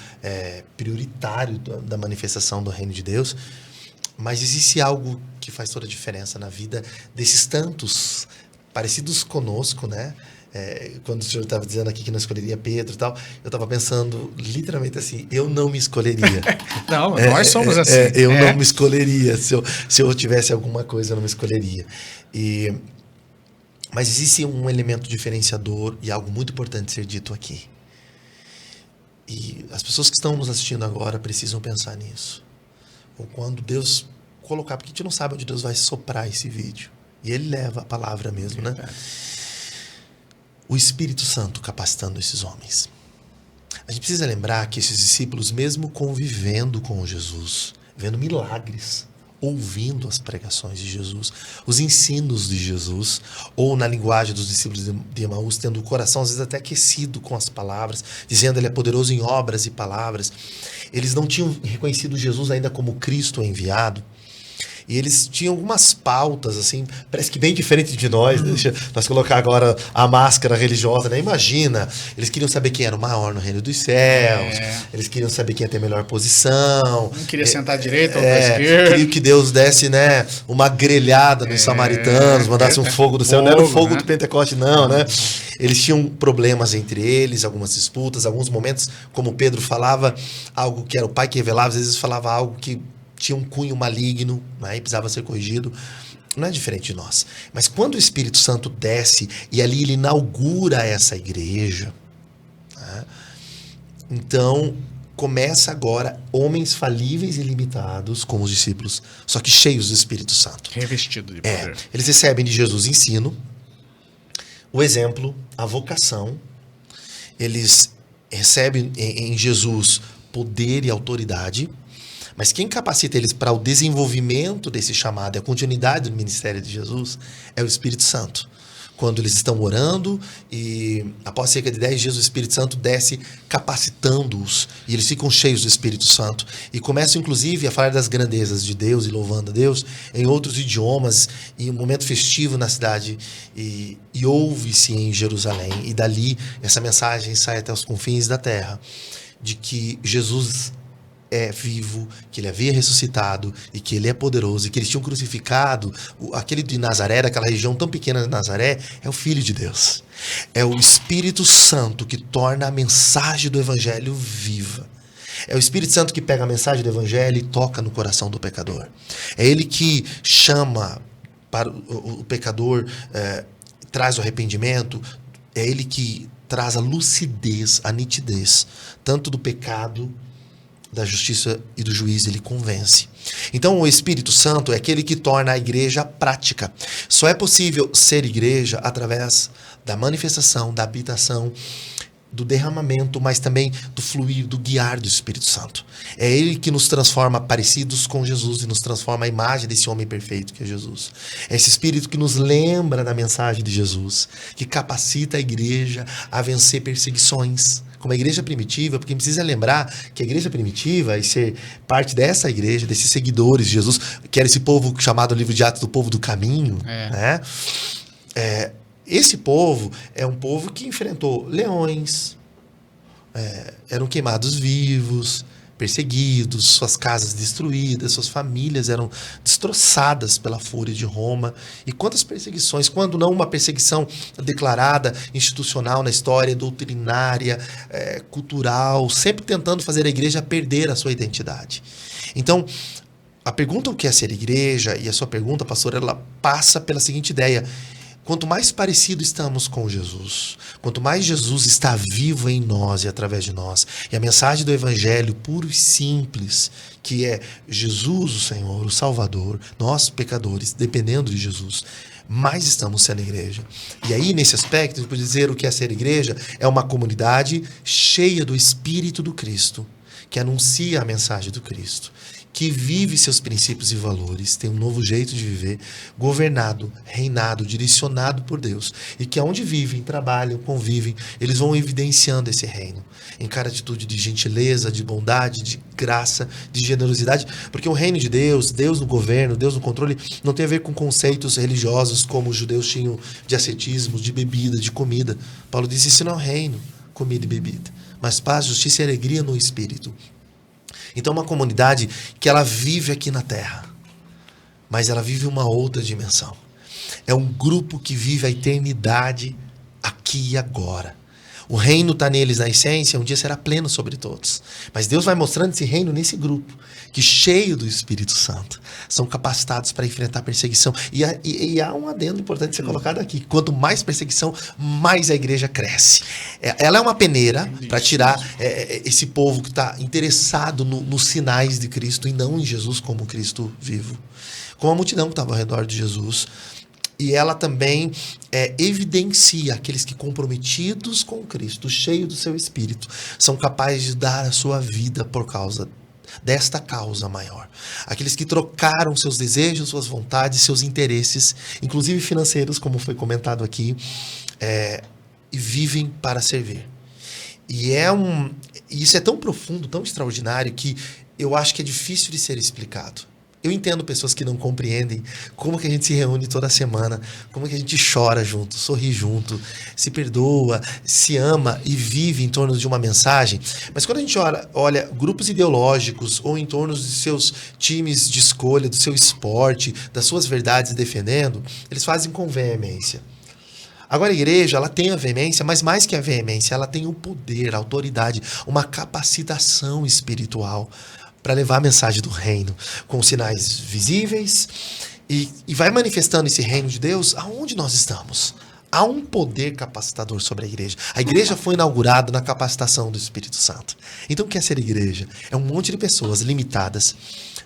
prioritário da manifestação do reino de Deus. Mas existe algo que faz toda a diferença na vida desses tantos parecidos conosco, né? Quando o senhor estava dizendo aqui que não escolheria Pedro e tal, eu estava pensando literalmente assim, eu não me escolheria. Não, nós somos assim. Eu não me escolheria. Se eu tivesse alguma coisa, eu não me escolheria. Mas existe um elemento diferenciador e algo muito importante ser dito aqui. E as pessoas que estão nos assistindo agora precisam pensar nisso. Ou quando Deus colocar, porque a gente não sabe onde Deus vai soprar esse vídeo. E Ele leva a palavra mesmo, né? O Espírito Santo capacitando esses homens. A gente precisa lembrar que esses discípulos, mesmo convivendo com Jesus, vendo milagres, ouvindo as pregações de Jesus, os ensinos de Jesus, ou na linguagem dos discípulos de Emaús, tendo o coração às vezes até aquecido com as palavras, dizendo Ele é poderoso em obras e palavras, eles não tinham reconhecido Jesus ainda como Cristo enviado. E eles tinham algumas pautas, assim, parece que bem diferente de nós. Deixa nós colocar agora a máscara religiosa, né? Imagina, eles queriam saber quem era o maior no reino dos céus, eles queriam saber quem ia ter a melhor posição. Um queria sentar à direita ou à esquerda. Queria que Deus desse, né, uma grelhada nos samaritanos, mandasse um fogo do céu. Não era o fogo, né, do Pentecoste, não, né? Eles tinham problemas entre eles, algumas disputas, alguns momentos, como Pedro falava, algo que era o Pai que revelava, às vezes falava algo que tinha um cunho maligno, né, e precisava ser corrigido. Não é diferente de nós. Mas quando o Espírito Santo desce e ali ele inaugura essa igreja, né? Então, começa agora homens falíveis e limitados como os discípulos, só que cheios do Espírito Santo. Revestido de poder. Eles recebem de Jesus ensino, o exemplo, a vocação. Eles recebem em Jesus poder e autoridade. Mas quem capacita eles para o desenvolvimento desse chamado e a continuidade do ministério de Jesus é o Espírito Santo. Quando eles estão orando e após cerca de 10 dias o Espírito Santo desce capacitando-os e eles ficam cheios do Espírito Santo e começam inclusive a falar das grandezas de Deus e louvando a Deus em outros idiomas em um momento festivo na cidade e ouve-se em Jerusalém e dali essa mensagem sai até os confins da terra de que Jesus é vivo, que ele havia ressuscitado e que ele é poderoso e que eles tinham crucificado aquele de Nazaré, daquela região tão pequena de Nazaré, é o Filho de Deus. É o Espírito Santo que torna a mensagem do Evangelho viva. É o Espírito Santo que pega a mensagem do Evangelho e toca no coração do pecador. É ele que chama para o pecador, traz o arrependimento, é ele que traz a lucidez, a nitidez, tanto do pecado, da justiça e do juízo, ele convence. Então o Espírito Santo é aquele que torna a igreja prática. Só é possível ser igreja através da manifestação, da habitação, do derramamento, mas também do fluir, do guiar do Espírito Santo. É ele que nos transforma parecidos com Jesus e nos transforma a imagem desse homem perfeito que é Jesus. É esse Espírito que nos lembra da mensagem de Jesus, que capacita a igreja a vencer perseguições, como a igreja primitiva, porque precisa lembrar que a igreja primitiva, e ser parte dessa igreja, desses seguidores de Jesus, que era esse povo chamado no livro de Atos do povo do caminho, né? Esse povo é um povo que enfrentou leões, eram queimados vivos, perseguidos, suas casas destruídas, suas famílias eram destroçadas pela fúria de Roma. E quantas perseguições, quando não uma perseguição declarada, institucional na história, doutrinária, cultural, sempre tentando fazer a igreja perder a sua identidade. Então, a pergunta o que é ser igreja, e a sua pergunta, pastor, ela passa pela seguinte ideia: quanto mais parecido estamos com Jesus, quanto mais Jesus está vivo em nós e através de nós, e a mensagem do Evangelho puro e simples, que é Jesus, o Senhor, o Salvador, nós pecadores, dependendo de Jesus, mais estamos sendo igreja. E aí, nesse aspecto, por dizer o que é ser igreja, é uma comunidade cheia do Espírito do Cristo, que anuncia a mensagem do Cristo, que vive seus princípios e valores, tem um novo jeito de viver, governado, reinado, direcionado por Deus, e que aonde vivem, trabalham, convivem, eles vão evidenciando esse reino, em cada atitude de gentileza, de bondade, de graça, de generosidade, porque o reino de Deus, Deus no governo, Deus no controle, não tem a ver com conceitos religiosos como os judeus tinham de ascetismo, de bebida, de comida. Paulo diz: isso não é o reino, comida e bebida, mas paz, justiça e alegria no Espírito. Então, uma comunidade que ela vive aqui na Terra, mas ela vive uma outra dimensão. É um grupo que vive a eternidade aqui e agora. O reino está neles na essência, um dia será pleno sobre todos. Mas Deus vai mostrando esse reino nesse grupo, que cheio do Espírito Santo, são capacitados para enfrentar perseguição. E há um adendo importante de ser colocado aqui: quanto mais perseguição, mais a igreja cresce. Ela é uma peneira para tirar esse povo que está interessado nos sinais de Cristo e não em Jesus como Cristo vivo. Como a multidão que estava ao redor de Jesus. E ela também evidencia aqueles que, comprometidos com Cristo, cheios do seu Espírito, são capazes de dar a sua vida por causa desta causa maior. Aqueles que trocaram seus desejos, suas vontades, seus interesses, inclusive financeiros, como foi comentado aqui, e vivem para servir. E isso é tão profundo, tão extraordinário, que eu acho que é difícil de ser explicado. Eu entendo pessoas que não compreendem como que a gente se reúne toda semana, como que a gente chora junto, sorri junto, se perdoa, se ama e vive em torno de uma mensagem. Mas quando a gente olha grupos ideológicos ou em torno de seus times de escolha, do seu esporte, das suas verdades defendendo, eles fazem com veemência. Agora a igreja, ela tem a veemência, mas mais que a veemência, ela tem o poder, a autoridade, uma capacitação espiritual para levar a mensagem do reino com sinais visíveis e vai manifestando esse reino de Deus aonde nós estamos. Há um poder capacitador sobre a igreja. A igreja foi inaugurada na capacitação do Espírito Santo. Então, o que é ser igreja? É um monte de pessoas limitadas,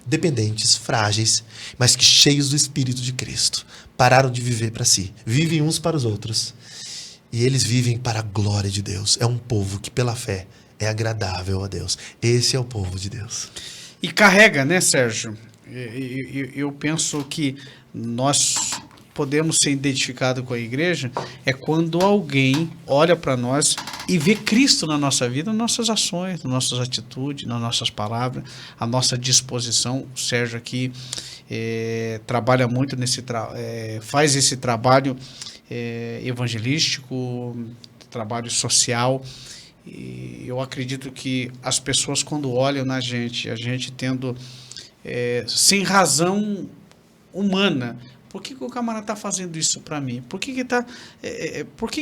dependentes, frágeis, mas que cheios do Espírito de Cristo. Pararam de viver para si. Vivem uns para os outros. E eles vivem para a glória de Deus. É um povo que, pela fé, é agradável a Deus. Esse é o povo de Deus. E carrega, né, Sérgio? Eu penso que nós podemos ser identificados com a igreja é quando alguém olha para nós e vê Cristo na nossa vida, nas nossas ações, nas nossas atitudes, nas nossas palavras, a nossa disposição. O Sérgio aqui trabalha muito faz esse trabalho evangelístico, trabalho social. E eu acredito que as pessoas, quando olham na gente, a gente tendo sem razão humana, por que o camarada está fazendo isso para mim? Por que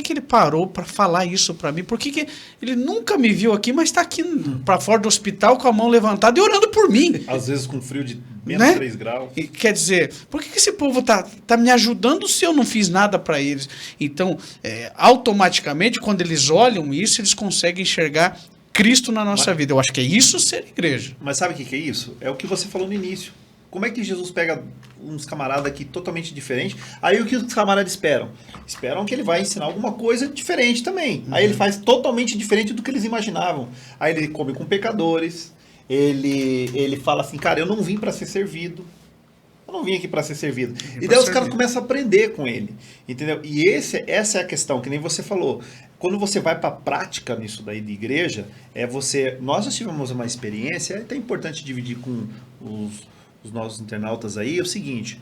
ele parou para falar isso para mim? Por que ele nunca me viu aqui, mas está aqui para fora do hospital com a mão levantada e orando por mim? Às vezes com frio de menos 3 graus. E, quer dizer, por que esse povo está me ajudando se eu não fiz nada para eles? Então, automaticamente, quando eles olham isso, eles conseguem enxergar Cristo na nossa vida. Eu acho que é isso ser igreja. Mas sabe o que é isso? É o que você falou no início. Como é que Jesus pega uns camaradas aqui totalmente diferentes? Aí o que os camaradas esperam? Esperam que ele vai ensinar alguma coisa diferente também. Aí ele faz totalmente diferente do que eles imaginavam. Aí ele come com pecadores. Ele fala assim, cara, eu não vim para ser servido. Eu não vim aqui para ser servido. E daí os caras começam a aprender com ele. Entendeu? E essa é a questão, que nem você falou. Quando você vai para a prática nisso daí de igreja, nós já tivemos uma experiência, é até importante dividir com os nossos internautas aí, é o seguinte,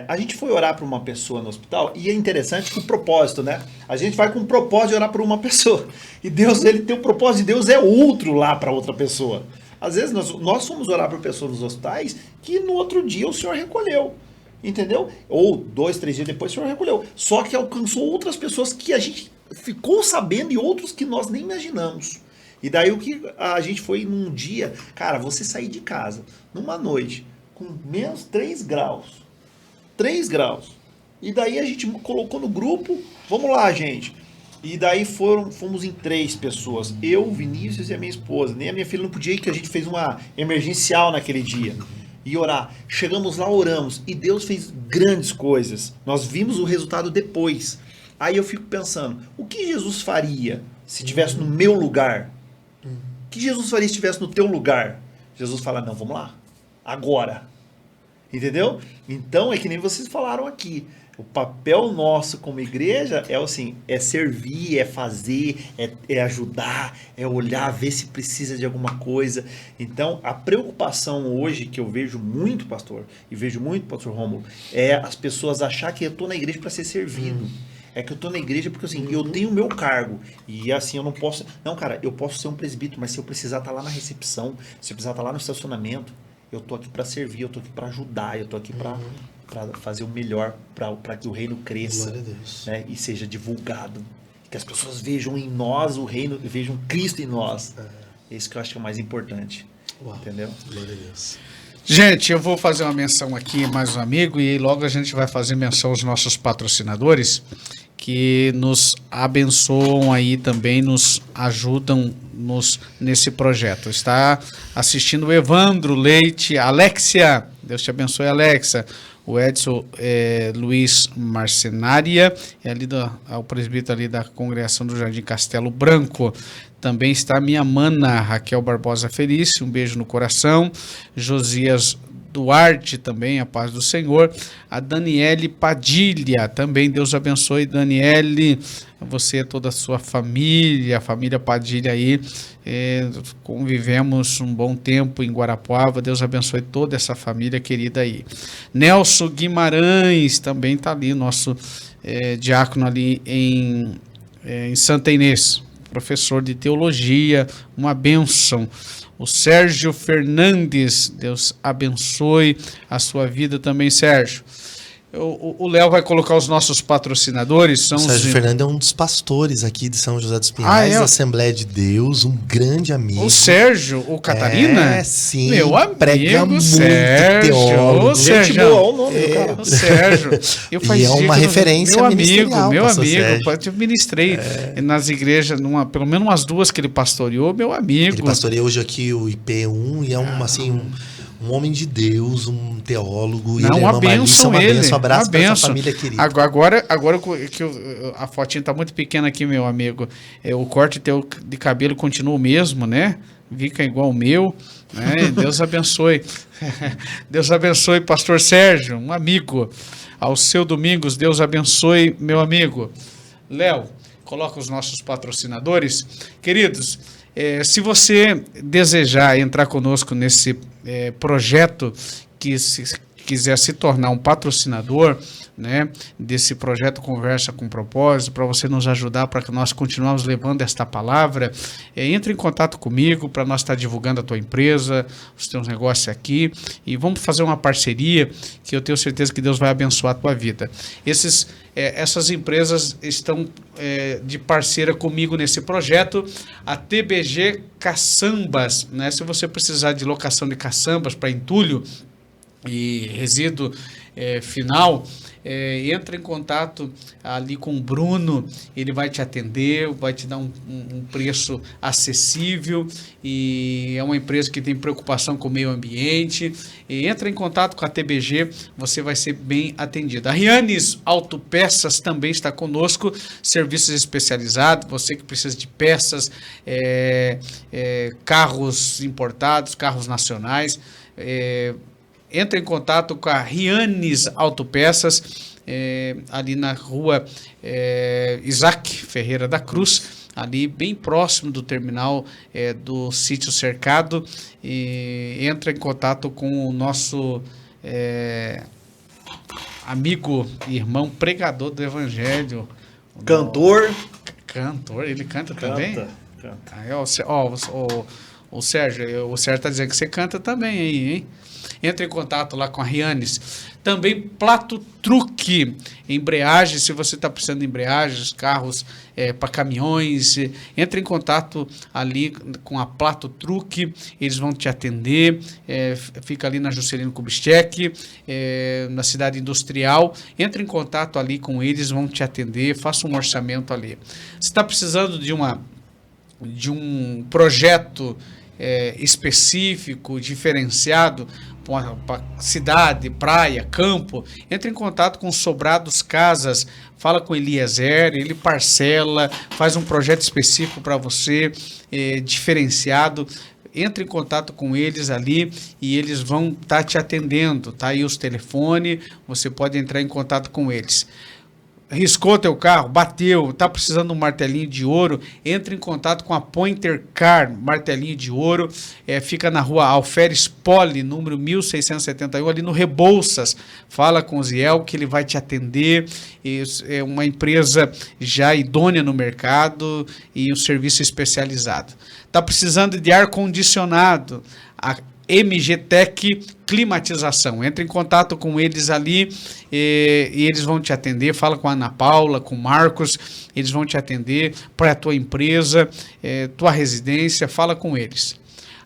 a gente foi orar para uma pessoa no hospital, e é interessante que o propósito, né? A gente vai com o propósito de orar por uma pessoa, e Deus, ele tem o propósito de Deus, é outro lá para outra pessoa. Às vezes nós fomos orar por pessoas nos hospitais, que no outro dia o Senhor recolheu, entendeu? Ou 2, 3 dias depois o Senhor recolheu, só que alcançou outras pessoas que a gente ficou sabendo, e outros que nós nem imaginamos. E daí o que a gente foi num dia, cara, você sair de casa, numa noite, com menos 3 graus. 3 graus. E daí a gente colocou no grupo, vamos lá, gente. E daí fomos em 3 pessoas. Eu, o Vinícius e a minha esposa. Nem a minha filha não podia ir, que a gente fez uma emergencial naquele dia. E orar. Chegamos lá, oramos. E Deus fez grandes coisas. Nós vimos o resultado depois. Aí eu fico pensando, o que Jesus faria se estivesse no meu lugar? O que Jesus faria se estivesse no teu lugar? Jesus fala, não, vamos lá. Agora. Entendeu? Então, é que nem vocês falaram aqui. O papel nosso como igreja é assim, é servir, é fazer, é ajudar, é olhar, ver se precisa de alguma coisa. Então, a preocupação hoje que eu vejo muito, pastor, e vejo muito, pastor Rômulo, é as pessoas achar que eu estou na igreja para ser servido. É que eu estou na igreja porque assim, eu tenho o meu cargo. E assim, eu não posso... Não, cara, eu posso ser um presbítero, mas se eu precisar estar lá na recepção, se eu precisar estar lá no estacionamento, eu estou aqui para servir, eu estou aqui para ajudar, eu estou aqui para fazer o melhor para que o reino cresça, né, e seja divulgado. Que as pessoas vejam em nós o reino, vejam Cristo em nós. É isso que eu acho que é o mais importante. Uau. Entendeu? Glória a Deus. Gente, eu vou fazer uma menção aqui, mais um amigo, e logo a gente vai fazer menção aos nossos patrocinadores, que nos abençoam aí também, nos ajudam nesse projeto. Está assistindo o Evandro Leite, Alexia, Deus te abençoe, Alexa, o Edson Luiz Marcenária, o presbítero ali da congregação do Jardim Castelo Branco. Também está a minha mana, Raquel Barbosa Felício, um beijo no coração. Josias Duarte também, a paz do Senhor. A Daniele Padilha, também Deus abençoe, Daniele, você e toda a sua família, a família Padilha aí, convivemos um bom tempo em Guarapuava, Deus abençoe toda essa família querida aí. Nelson Guimarães, também está ali, nosso diácono ali em Santa Inês, professor de teologia, uma bênção. O Sérgio Fernandes, Deus abençoe a sua vida também, Sérgio. O Léo vai colocar os nossos patrocinadores. São o Sérgio os... Fernando é um dos pastores aqui de São José dos Pinhais, da Assembleia de Deus, um grande amigo. O Sérgio, o Catarina? É, sim. Meu amigo, prega muito, Sérgio. teólogo. Gente boa, olha o nome do cara. O Sérgio. E é uma referência meu amigo, Sérgio. eu ministrei nas igrejas, pelo menos umas 2 que ele pastoreou, meu amigo. Ele pastoreia hoje aqui o IP1 e é um homem de Deus, um teólogo. Não, uma bênção ele. Um abraço para essa família querida. Agora que a fotinha está muito pequena aqui, meu amigo, o corte teu de cabelo continua o mesmo, né? Fica igual o meu, né? Deus abençoe. Deus abençoe, pastor Sérgio, um amigo. Ao seu Domingos, Deus abençoe, meu amigo. Léo, coloca os nossos patrocinadores. Queridos, se você desejar entrar conosco nesse projeto, que se quiser se tornar um patrocinador, né, desse projeto Conversa com Propósito, para você nos ajudar, para que nós continuemos levando esta palavra, entre em contato comigo para nós estar divulgando a tua empresa, os teus negócios aqui, e vamos fazer uma parceria que eu tenho certeza que Deus vai abençoar a tua vida. Essas empresas estão de parceira comigo nesse projeto, a TBG Caçambas, né? Se você precisar de locação de caçambas para entulho e resíduo final, entra em contato ali com o Bruno, ele vai te atender, vai te dar um preço acessível, e é uma empresa que tem preocupação com o meio ambiente. E entra em contato com a TBG, você vai ser bem atendido. A Rianes Autopeças também está conosco, serviços especializados, você que precisa de peças, carros importados, carros nacionais, entra em contato com a Rianes Autopeças, ali na rua Isaac Ferreira da Cruz, ali bem próximo do terminal do Sítio Cercado, e entra em contato com o nosso amigo e irmão pregador do Evangelho. Cantor, ele canta também? Canta. O Sérgio está dizendo que você canta também aí, hein? Entre em contato lá com a Rianes. Também Plato Truque, embreagem, se você está precisando de embreagens, carros para caminhões, entre em contato ali com a Plato Truque, eles vão te atender, fica ali na Juscelino Kubitschek, na cidade industrial. Entre em contato ali com eles, vão te atender, faça um orçamento ali. Se está precisando de um projeto específico, diferenciado, para cidade, praia, campo, entre em contato com Sobrados Casas, fala com Eliezer, ele parcela, faz um projeto específico para você, diferenciado. Entre em contato com eles ali e eles vão estar te atendendo, tá aí os telefones, você pode entrar em contato com eles. Riscou teu carro, bateu, está precisando de um martelinho de ouro, entre em contato com a Pointer Car, martelinho de ouro, fica na rua Alferes Poli, número 1671, ali no Rebouças. Fala com o Ziel que ele vai te atender, é uma empresa já idônea no mercado e um serviço especializado. Está precisando de ar-condicionado, a MG Tech Climatização. Entre em contato com eles ali e eles vão te atender. Fala com a Ana Paula, com o Marcos, eles vão te atender para a tua empresa, tua residência, fala com eles.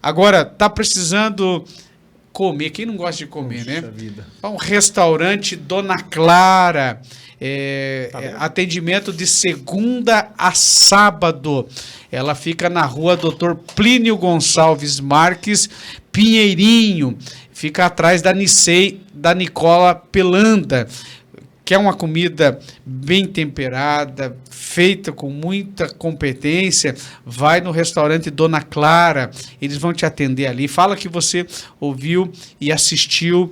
Agora, tá precisando comer, quem não gosta de comer, né? Vida. Um restaurante Dona Clara, atendimento de segunda a sábado. Ela fica na rua Dr. Plínio Gonçalves Marques, Pinheirinho, fica atrás da Nicei, da Nicola Pelanda. Quer uma comida bem temperada, feita com muita competência, vai no restaurante Dona Clara, eles vão te atender ali. Fala que você ouviu e assistiu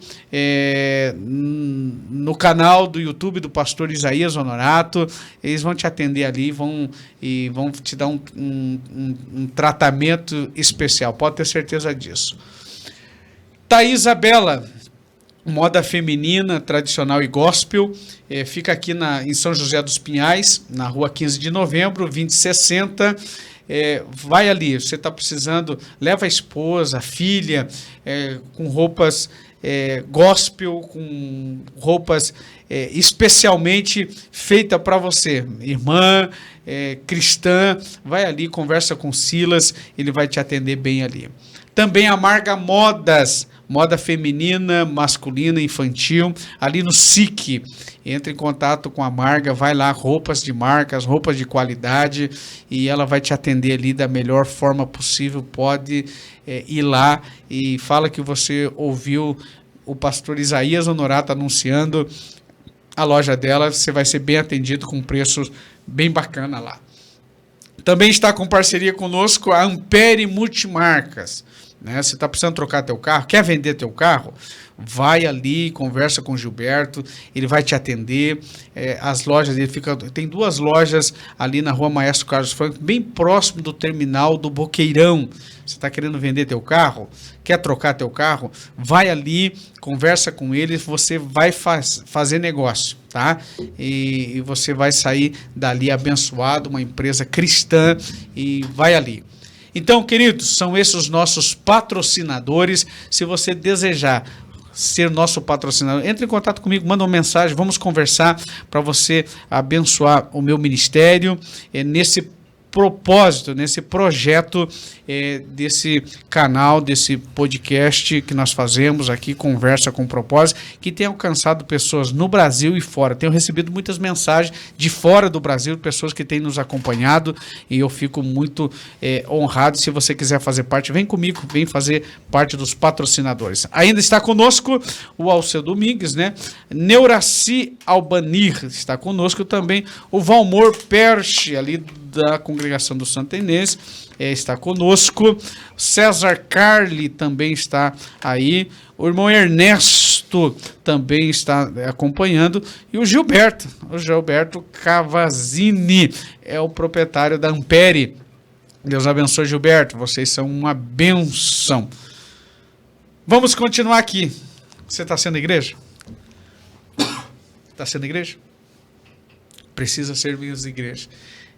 no canal do YouTube do pastor Isaías Honorato, eles vão te atender ali vão te dar um tratamento especial, pode ter certeza disso. Thaís Isabela, moda feminina, tradicional e gospel, fica aqui em São José dos Pinhais, na rua 15 de novembro, 2060, vai ali. Você está precisando, leva a esposa, a filha, com roupas gospel, com roupas especialmente feitas para você. Irmã, cristã, vai ali, conversa com Silas, ele vai te atender bem ali. Também a Marga Modas, moda feminina, masculina, infantil, ali no SIC. Entre em contato com a Marga, vai lá, roupas de marcas, roupas de qualidade, e ela vai te atender ali da melhor forma possível. Pode ir lá e fala que você ouviu o pastor Isaías Honorato anunciando a loja dela, você vai ser bem atendido com preços bem bacana lá. Também está com parceria conosco a Ampere Multimarcas. Você está precisando trocar teu carro, quer vender teu carro? Vai ali, conversa com o Gilberto, ele vai te atender. As lojas, tem 2 lojas ali na rua Maestro Carlos Franco, bem próximo do terminal do Boqueirão. Você está querendo vender teu carro? Quer trocar teu carro? Vai ali, conversa com ele, você vai fazer negócio, tá? E você vai sair dali abençoado, uma empresa cristã, e vai ali. Então, queridos, são esses os nossos patrocinadores. Se você desejar ser nosso patrocinador, entre em contato comigo, manda uma mensagem, vamos conversar para você abençoar o meu ministério nesse propósito, nesse projeto desse canal, desse podcast que nós fazemos aqui, Conversa com Propósito, que tem alcançado pessoas no Brasil e fora. Tenho recebido muitas mensagens de fora do Brasil, pessoas que têm nos acompanhado, e eu fico muito honrado. Se você quiser fazer parte, vem comigo, vem fazer parte dos patrocinadores. Ainda está conosco o Alceu Domingues, né? Neuraci Albanir está conosco também, o Valmor Perche, ali da congregação do Santa Inês, está conosco. César Carli também está aí. O irmão Ernesto também está acompanhando. E o Gilberto Cavazzini é o proprietário da Ampere. Deus abençoe, Gilberto. Vocês são uma benção. Vamos continuar aqui. Você está sendo igreja? Está sendo igreja? Precisa servir as igrejas.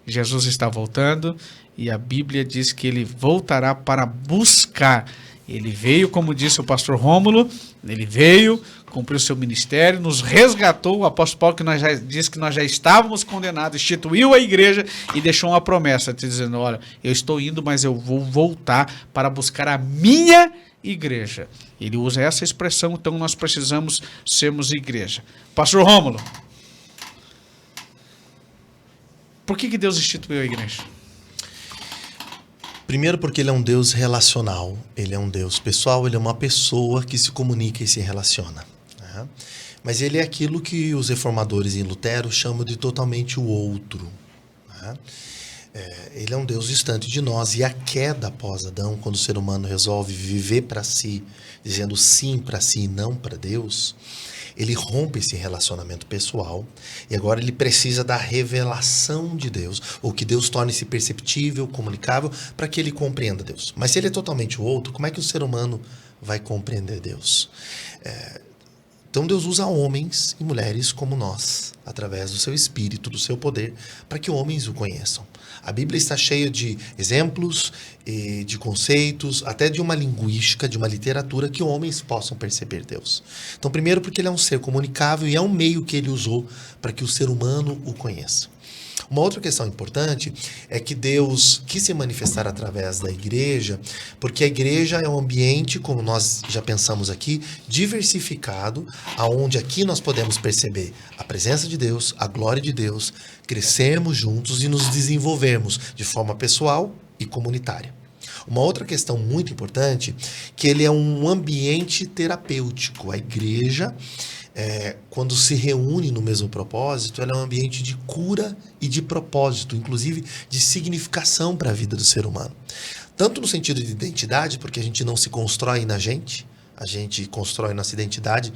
Jesus está voltando e a Bíblia diz que ele voltará para buscar. Ele veio, como disse o pastor Rômulo, ele veio, cumpriu seu ministério, nos resgatou. O apóstolo Paulo disse que nós já estávamos condenados, instituiu a igreja e deixou uma promessa, te dizendo: olha, eu estou indo, mas eu vou voltar para buscar a minha igreja. Ele usa essa expressão, então nós precisamos sermos igreja. Pastor Rômulo, por que Deus instituiu a igreja? Primeiro porque ele é um Deus relacional, ele é um Deus pessoal, ele é uma pessoa que se comunica e se relaciona. Né? Mas ele é aquilo que os reformadores em Lutero chamam de totalmente o outro. Né? Ele é um Deus distante de nós, e a queda após Adão, quando o ser humano resolve viver para si, dizendo sim para si e não para Deus, ele rompe esse relacionamento pessoal e agora ele precisa da revelação de Deus, ou que Deus torne-se perceptível, comunicável, para que ele compreenda Deus. Mas se ele é totalmente o outro, como é que o ser humano vai compreender Deus? Então Deus usa homens e mulheres como nós, através do seu espírito, do seu poder, para que homens o conheçam. A Bíblia está cheia de exemplos, de conceitos, até de uma linguística, de uma literatura que homens possam perceber Deus. Então, primeiro porque ele é um ser comunicável e é um meio que ele usou para que o ser humano o conheça. Uma outra questão importante é que Deus quis se manifestar através da igreja, porque a igreja é um ambiente, como nós já pensamos aqui, diversificado, aonde aqui nós podemos perceber a presença de Deus, a glória de Deus, crescermos juntos e nos desenvolvermos de forma pessoal e comunitária. Uma outra questão muito importante, que ele é um ambiente terapêutico. A igreja, quando se reúne no mesmo propósito, ela é um ambiente de cura e de propósito, inclusive de significação para a vida do ser humano. Tanto no sentido de identidade, porque a gente não se constrói na gente, a gente constrói nossa identidade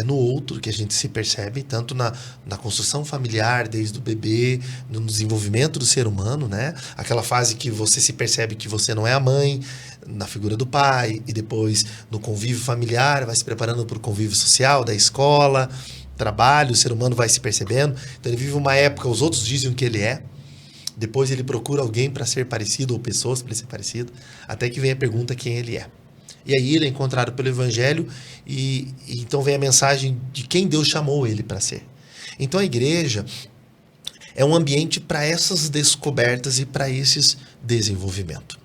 no outro, que a gente se percebe, tanto na construção familiar, desde o bebê, no desenvolvimento do ser humano, né? Aquela fase que você se percebe que você não é a mãe, na figura do pai, e depois no convívio familiar, vai se preparando para o convívio social, da escola, trabalho, o ser humano vai se percebendo. Então ele vive uma época, os outros dizem o que ele é, Depois ele procura alguém para ser parecido, ou pessoas para ser parecido, até que vem a pergunta quem ele é. E aí ele é encontrado pelo Evangelho e então vem a mensagem de quem Deus chamou ele para ser. Então a igreja é um ambiente para essas descobertas e para esses desenvolvimentos.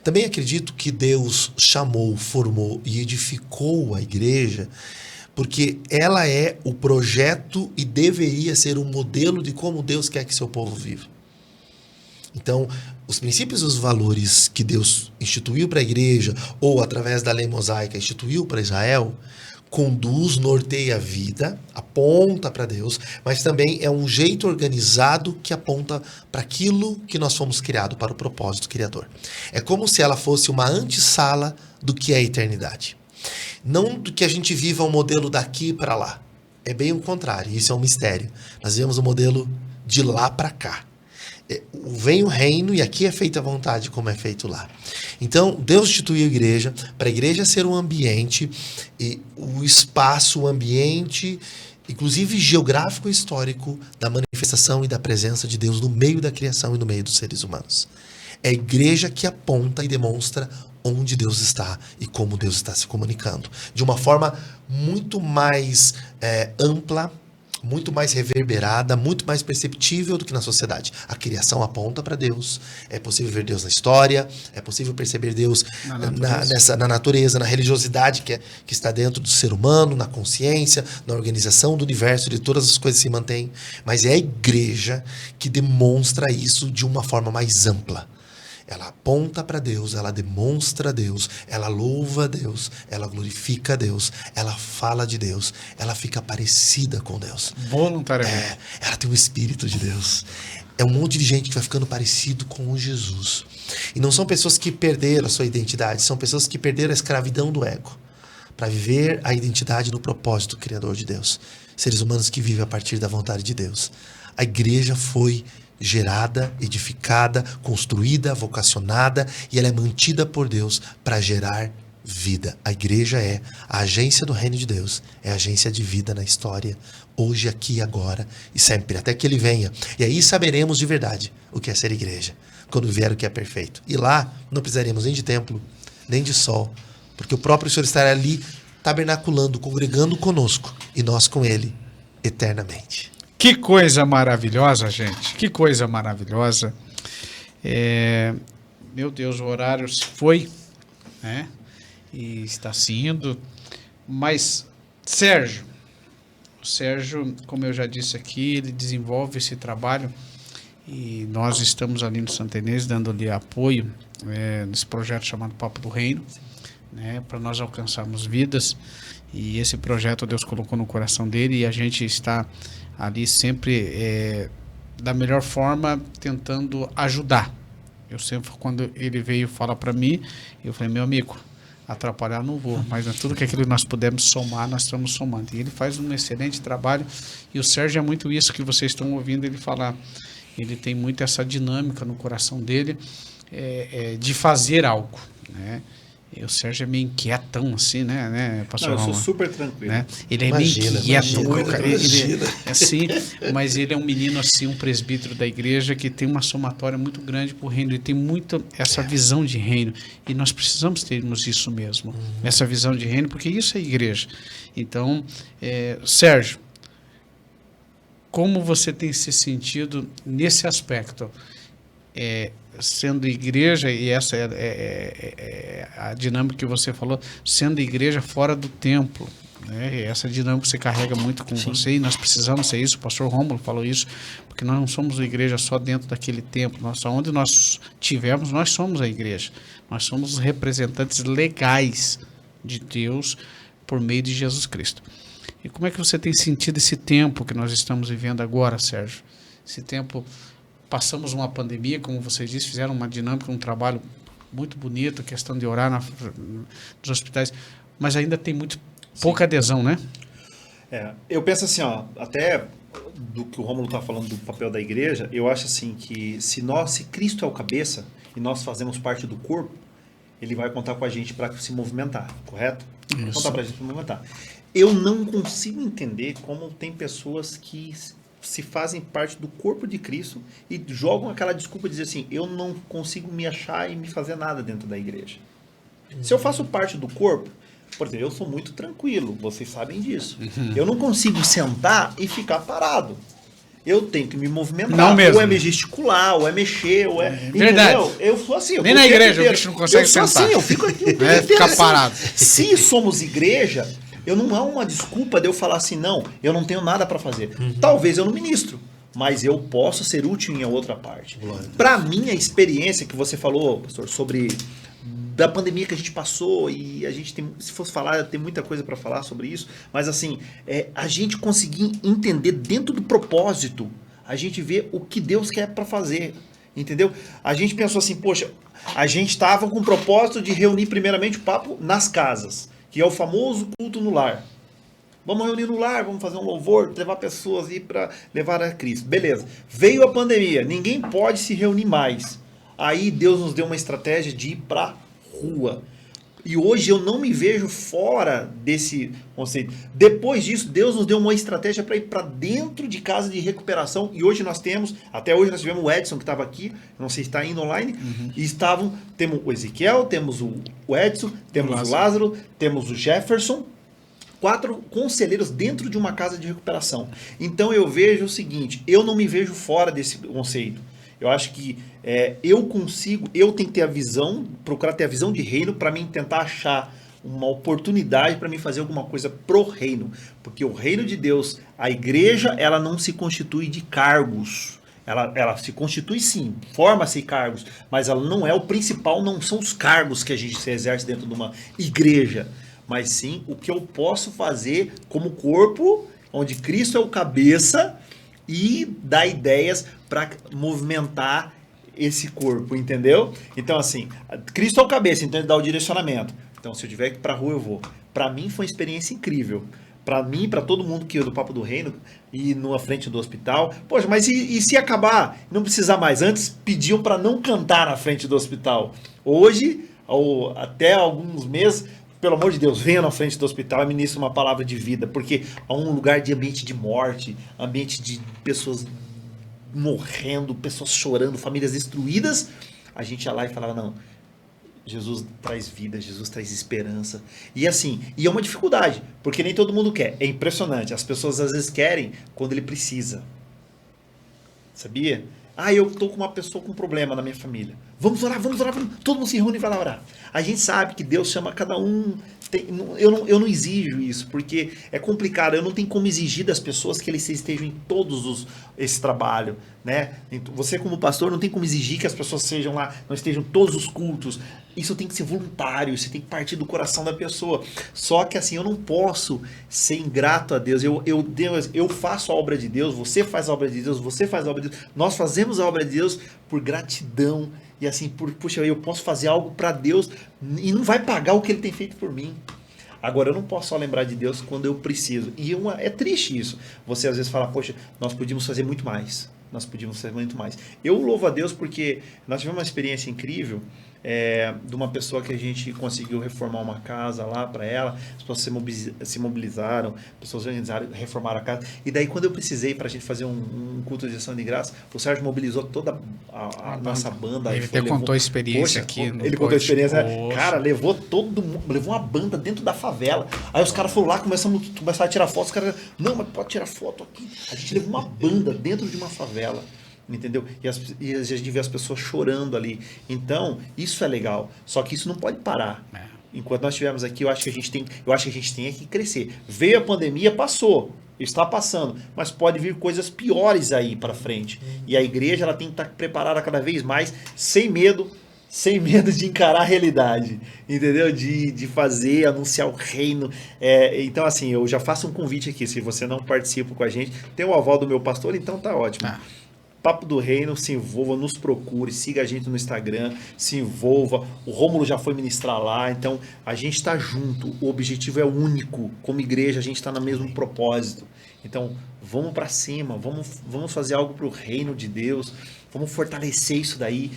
Também acredito que Deus chamou, formou e edificou a igreja porque ela é o projeto e deveria ser um modelo de como Deus quer que seu povo viva. Então, os princípios e os valores que Deus instituiu para a igreja, ou através da lei mosaica instituiu para Israel, conduz, norteia a vida, aponta para Deus, mas também é um jeito organizado que aponta para aquilo que nós fomos criados, para o propósito criador. É como se ela fosse uma antessala do que é a eternidade. Não do que a gente viva um modelo daqui para lá. É bem o contrário, isso é um mistério. Nós vivemos o modelo de lá para cá. Vem o reino e aqui é feita a vontade como é feito lá. Então, Deus instituiu a igreja para a igreja ser um ambiente, e o espaço, o ambiente, inclusive geográfico e histórico, da manifestação e da presença de Deus no meio da criação e no meio dos seres humanos. É a igreja que aponta e demonstra onde Deus está e como Deus está se comunicando. De uma forma muito mais ampla, muito mais reverberada, muito mais perceptível do que na sociedade. A criação aponta para Deus, é possível ver Deus na história, é possível perceber Deus na natureza, na religiosidade que está dentro do ser humano, na consciência, na organização do universo, de todas as coisas se mantêm, mas é a igreja que demonstra isso de uma forma mais ampla. Ela aponta para Deus, ela demonstra Deus, ela louva a Deus, ela glorifica a Deus, ela fala de Deus, ela fica parecida com Deus. Voluntariamente. Ela tem o Espírito de Deus. É um monte de gente que vai ficando parecido com Jesus. E não são pessoas que perderam a sua identidade, são pessoas que perderam a escravidão do ego para viver a identidade no propósito criador de Deus. Seres humanos que vivem a partir da vontade de Deus. A igreja foi gerada, edificada, construída, vocacionada e ela é mantida por Deus para gerar vida. A igreja é a agência do reino de Deus, é a agência de vida na história, hoje, aqui, agora e sempre, até que ele venha. E aí saberemos de verdade o que é ser igreja, quando vier o que é perfeito. E lá não precisaremos nem de templo, nem de sol, porque o próprio Senhor estará ali tabernaculando, congregando conosco e nós com ele eternamente. Que coisa maravilhosa, gente. Que coisa maravilhosa. Meu Deus, o horário se foi, né? E está se indo. Mas, Sérgio, como eu já disse aqui, ele desenvolve esse trabalho e nós estamos ali no Santa Inês dando-lhe apoio nesse projeto chamado Papo do Reino, né? Para nós alcançarmos vidas. E esse projeto Deus colocou no coração dele e a gente está ali sempre da melhor forma tentando ajudar. Eu sempre, quando ele veio falar para mim, eu falei, meu amigo, atrapalhar não vou, mas tudo que aquilo nós pudermos somar, nós estamos somando. E ele faz um excelente trabalho e o Sérgio é muito isso que vocês estão ouvindo ele falar. Ele tem muito essa dinâmica no coração dele de fazer algo, né? E o Sérgio é meio inquietão, assim, né, pastor? Não, eu sou super tranquilo. Né? Ele é meio inquieto. Ele é assim, mas ele é um menino, assim, um presbítero da igreja que tem uma somatória muito grande para o reino. Ele tem muito essa visão de reino. E nós precisamos termos isso mesmo, essa visão de reino, porque isso é igreja. Então, Sérgio, como você tem se sentido nesse aspecto? Sendo igreja, e essa é a dinâmica que você falou, sendo igreja fora do templo, né? Essa dinâmica você carrega muito com você e nós precisamos ser isso. O pastor Rômulo falou isso, porque nós não somos uma igreja só dentro daquele templo, onde nós tivermos, nós somos a igreja, nós somos os representantes legais de Deus por meio de Jesus Cristo. E como é que você tem sentido esse tempo que nós estamos vivendo agora, Sérgio? Esse tempo... Passamos uma pandemia, como vocês disseram, fizeram uma dinâmica, um trabalho muito bonito, questão de orar nos hospitais, mas ainda tem muito pouca adesão, né? Eu penso assim, até do que o Rômulo está falando do papel da igreja, eu acho assim que se Cristo é o cabeça e nós fazemos parte do corpo, ele vai contar com a gente para se movimentar, correto? Vai contar para a gente se movimentar. Eu não consigo entender como tem pessoas que se fazem parte do corpo de Cristo e jogam aquela desculpa de dizer assim, eu não consigo me achar e me fazer nada dentro da igreja. Se eu faço parte do corpo, por exemplo, eu sou muito tranquilo, vocês sabem disso. Eu não consigo sentar e ficar parado. Eu tenho que me movimentar. Não mesmo. Ou é me gesticular, ou é mexer, ou é... Verdade. Entendeu? Eu sou assim. Nem na igreja o bicho não consegue sentar. Assim, eu fico aqui. Ficar parado. Se somos igreja, eu não há uma desculpa de eu falar assim, não, eu não tenho nada para fazer. Talvez eu não ministro, mas eu posso ser útil em outra parte. Para mim, a experiência que você falou, pastor, sobre da pandemia que a gente passou, e a gente tem, se fosse falar, tem muita coisa para falar sobre isso, mas assim, a gente conseguir entender dentro do propósito, a gente vê o que Deus quer para fazer, entendeu? A gente pensou assim, poxa, a gente estava com o propósito de reunir primeiramente o papo nas casas, que é o famoso culto no lar. Vamos reunir no lar, vamos fazer um louvor, levar pessoas aí para levar a Cristo. Beleza. Veio a pandemia, ninguém pode se reunir mais. Aí Deus nos deu uma estratégia de ir para rua. E hoje eu não me vejo fora desse conceito. Depois disso, Deus nos deu uma estratégia para ir para dentro de casa de recuperação. E hoje nós temos, até hoje nós tivemos o Edson que estava aqui, não sei se está indo online, e temos o Ezequiel, temos o Edson, temos o Lázaro, temos o Jefferson, 4 conselheiros dentro de uma casa de recuperação. Então eu vejo o seguinte, eu não me vejo fora desse conceito. Eu acho que eu tenho que ter a visão, procurar ter a visão de reino para mim tentar achar uma oportunidade para mim fazer alguma coisa pro reino. Porque o reino de Deus, a igreja, ela não se constitui de cargos. Ela se constitui sim, forma-se cargos, mas ela não é o principal, não são os cargos que a gente se exerce dentro de uma igreja. Mas sim o que eu posso fazer como corpo, onde Cristo é o cabeça, e dar ideias para movimentar esse corpo, entendeu? Então, assim, Cristo é o cabeça, então ele dá o direcionamento. Então, se eu tiver que ir para a rua, eu vou. Para mim, foi uma experiência incrível. Para mim, para todo mundo que é do Papo do Reino, e na frente do hospital. Poxa, mas e se acabar? Não precisar mais. Antes, pediam para não cantar na frente do hospital. Hoje, ou até alguns meses, pelo amor de Deus, venha na frente do hospital e ministre uma palavra de vida, porque há um lugar de ambiente de morte, ambiente de pessoas morrendo, pessoas chorando, famílias destruídas. A gente ia lá e falava, não, Jesus traz vida, Jesus traz esperança. E assim, e é uma dificuldade, porque nem todo mundo quer. É impressionante, as pessoas às vezes querem quando ele precisa. Sabia? Eu estou com uma pessoa com problema na minha família. Vamos orar, vamos. Todo mundo se reúne e vai lá orar. A gente sabe que Deus chama cada um. Eu não exijo isso, porque é complicado. Eu não tenho como exigir das pessoas que eles estejam em todos esse trabalho, né? Você como pastor não tem como exigir que as pessoas sejam lá, não estejam em todos os cultos. Isso tem que ser voluntário, isso tem que partir do coração da pessoa. Só que assim, eu não posso ser ingrato a Deus. Eu faço a obra de Deus, você faz a obra de Deus, você faz a obra de Deus. Nós fazemos a obra de Deus por gratidão. E assim, puxa, eu posso fazer algo para Deus e não vai pagar o que Ele tem feito por mim. Agora, eu não posso só lembrar de Deus quando eu preciso. E é triste isso. Você às vezes fala, poxa, nós podíamos fazer muito mais. Eu louvo a Deus porque nós tivemos uma experiência incrível de uma pessoa que a gente conseguiu reformar uma casa lá para ela. As pessoas se mobilizaram, pessoas organizaram, reformaram a casa. E daí, quando eu precisei para a gente fazer um culto de ação de graça, o Sérgio mobilizou toda a nossa banda. Ele até contou a experiência aqui. Ele contou a experiência. Cara, levou todo mundo, levou uma banda dentro da favela. Aí os caras foram lá, começaram a tirar fotos. Os caras, não, mas pode tirar foto aqui. A gente levou uma banda dentro de uma favela. Entendeu? E a gente vê as pessoas chorando ali. Então, isso é legal. Só que isso não pode parar. Enquanto nós estivermos aqui, eu acho que a gente tem que crescer. Veio a pandemia, passou. Está passando. Mas pode vir coisas piores aí para frente. E a igreja ela tem que estar preparada cada vez mais, sem medo de encarar a realidade. Entendeu? De fazer, anunciar o reino. Então, assim, eu já faço um convite aqui. Se você não participa com a gente, tem o aval do meu pastor, então tá ótimo. Papo do Reino, se envolva, nos procure, siga a gente no Instagram, se envolva. O Rômulo já foi ministrar lá, então a gente está junto. O objetivo é único. Como igreja, a gente está no mesmo propósito. Então, vamos para cima, vamos fazer algo para o reino de Deus, vamos fortalecer isso daí,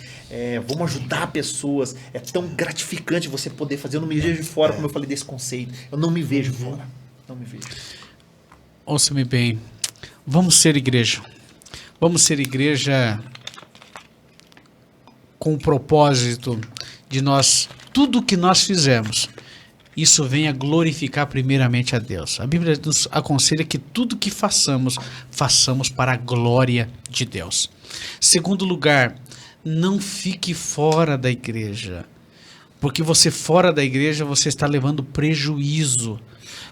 vamos ajudar pessoas. É tão gratificante você poder fazer. Eu não me vejo fora, como eu falei desse conceito. Eu não me vejo fora. Não me vejo. Ouça-me bem. Vamos ser igreja. Vamos ser igreja com o propósito de nós, tudo que nós fizemos, isso venha glorificar primeiramente a Deus. A Bíblia nos aconselha que tudo que façamos, façamos para a glória de Deus. Segundo lugar, não fique fora da igreja. Porque você fora da igreja, você está levando prejuízo.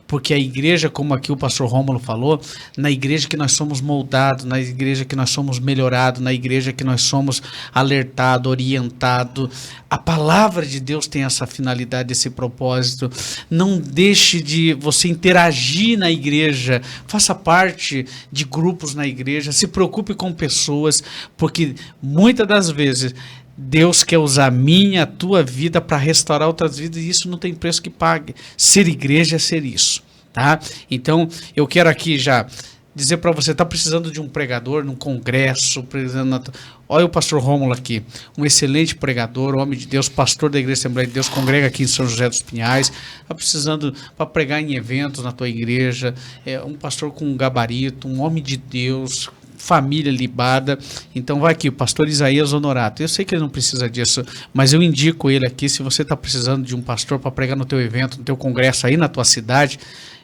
Porque a igreja, como aqui o pastor Rômulo falou, na igreja que nós somos moldados, na igreja que nós somos melhorados, na igreja que nós somos alertados, orientados. A palavra de Deus tem essa finalidade, esse propósito. Não deixe de você interagir na igreja, faça parte de grupos na igreja, se preocupe com pessoas, porque muitas das vezes Deus quer usar a tua vida para restaurar outras vidas e isso não tem preço que pague. Ser igreja é ser isso, tá? Então, eu quero aqui já dizer para você, está precisando de um pregador num congresso, olha o pastor Rômulo aqui, um excelente pregador, homem de Deus, pastor da Igreja Assembleia de Deus, congrega aqui em São José dos Pinhais, está precisando para pregar em eventos na tua igreja, um pastor com um gabarito, um homem de Deus, família libada. Então vai aqui, o pastor Isaías Honorato. Eu sei que ele não precisa disso, mas eu indico ele aqui. Se você está precisando de um pastor para pregar no teu evento, no teu congresso aí na tua cidade,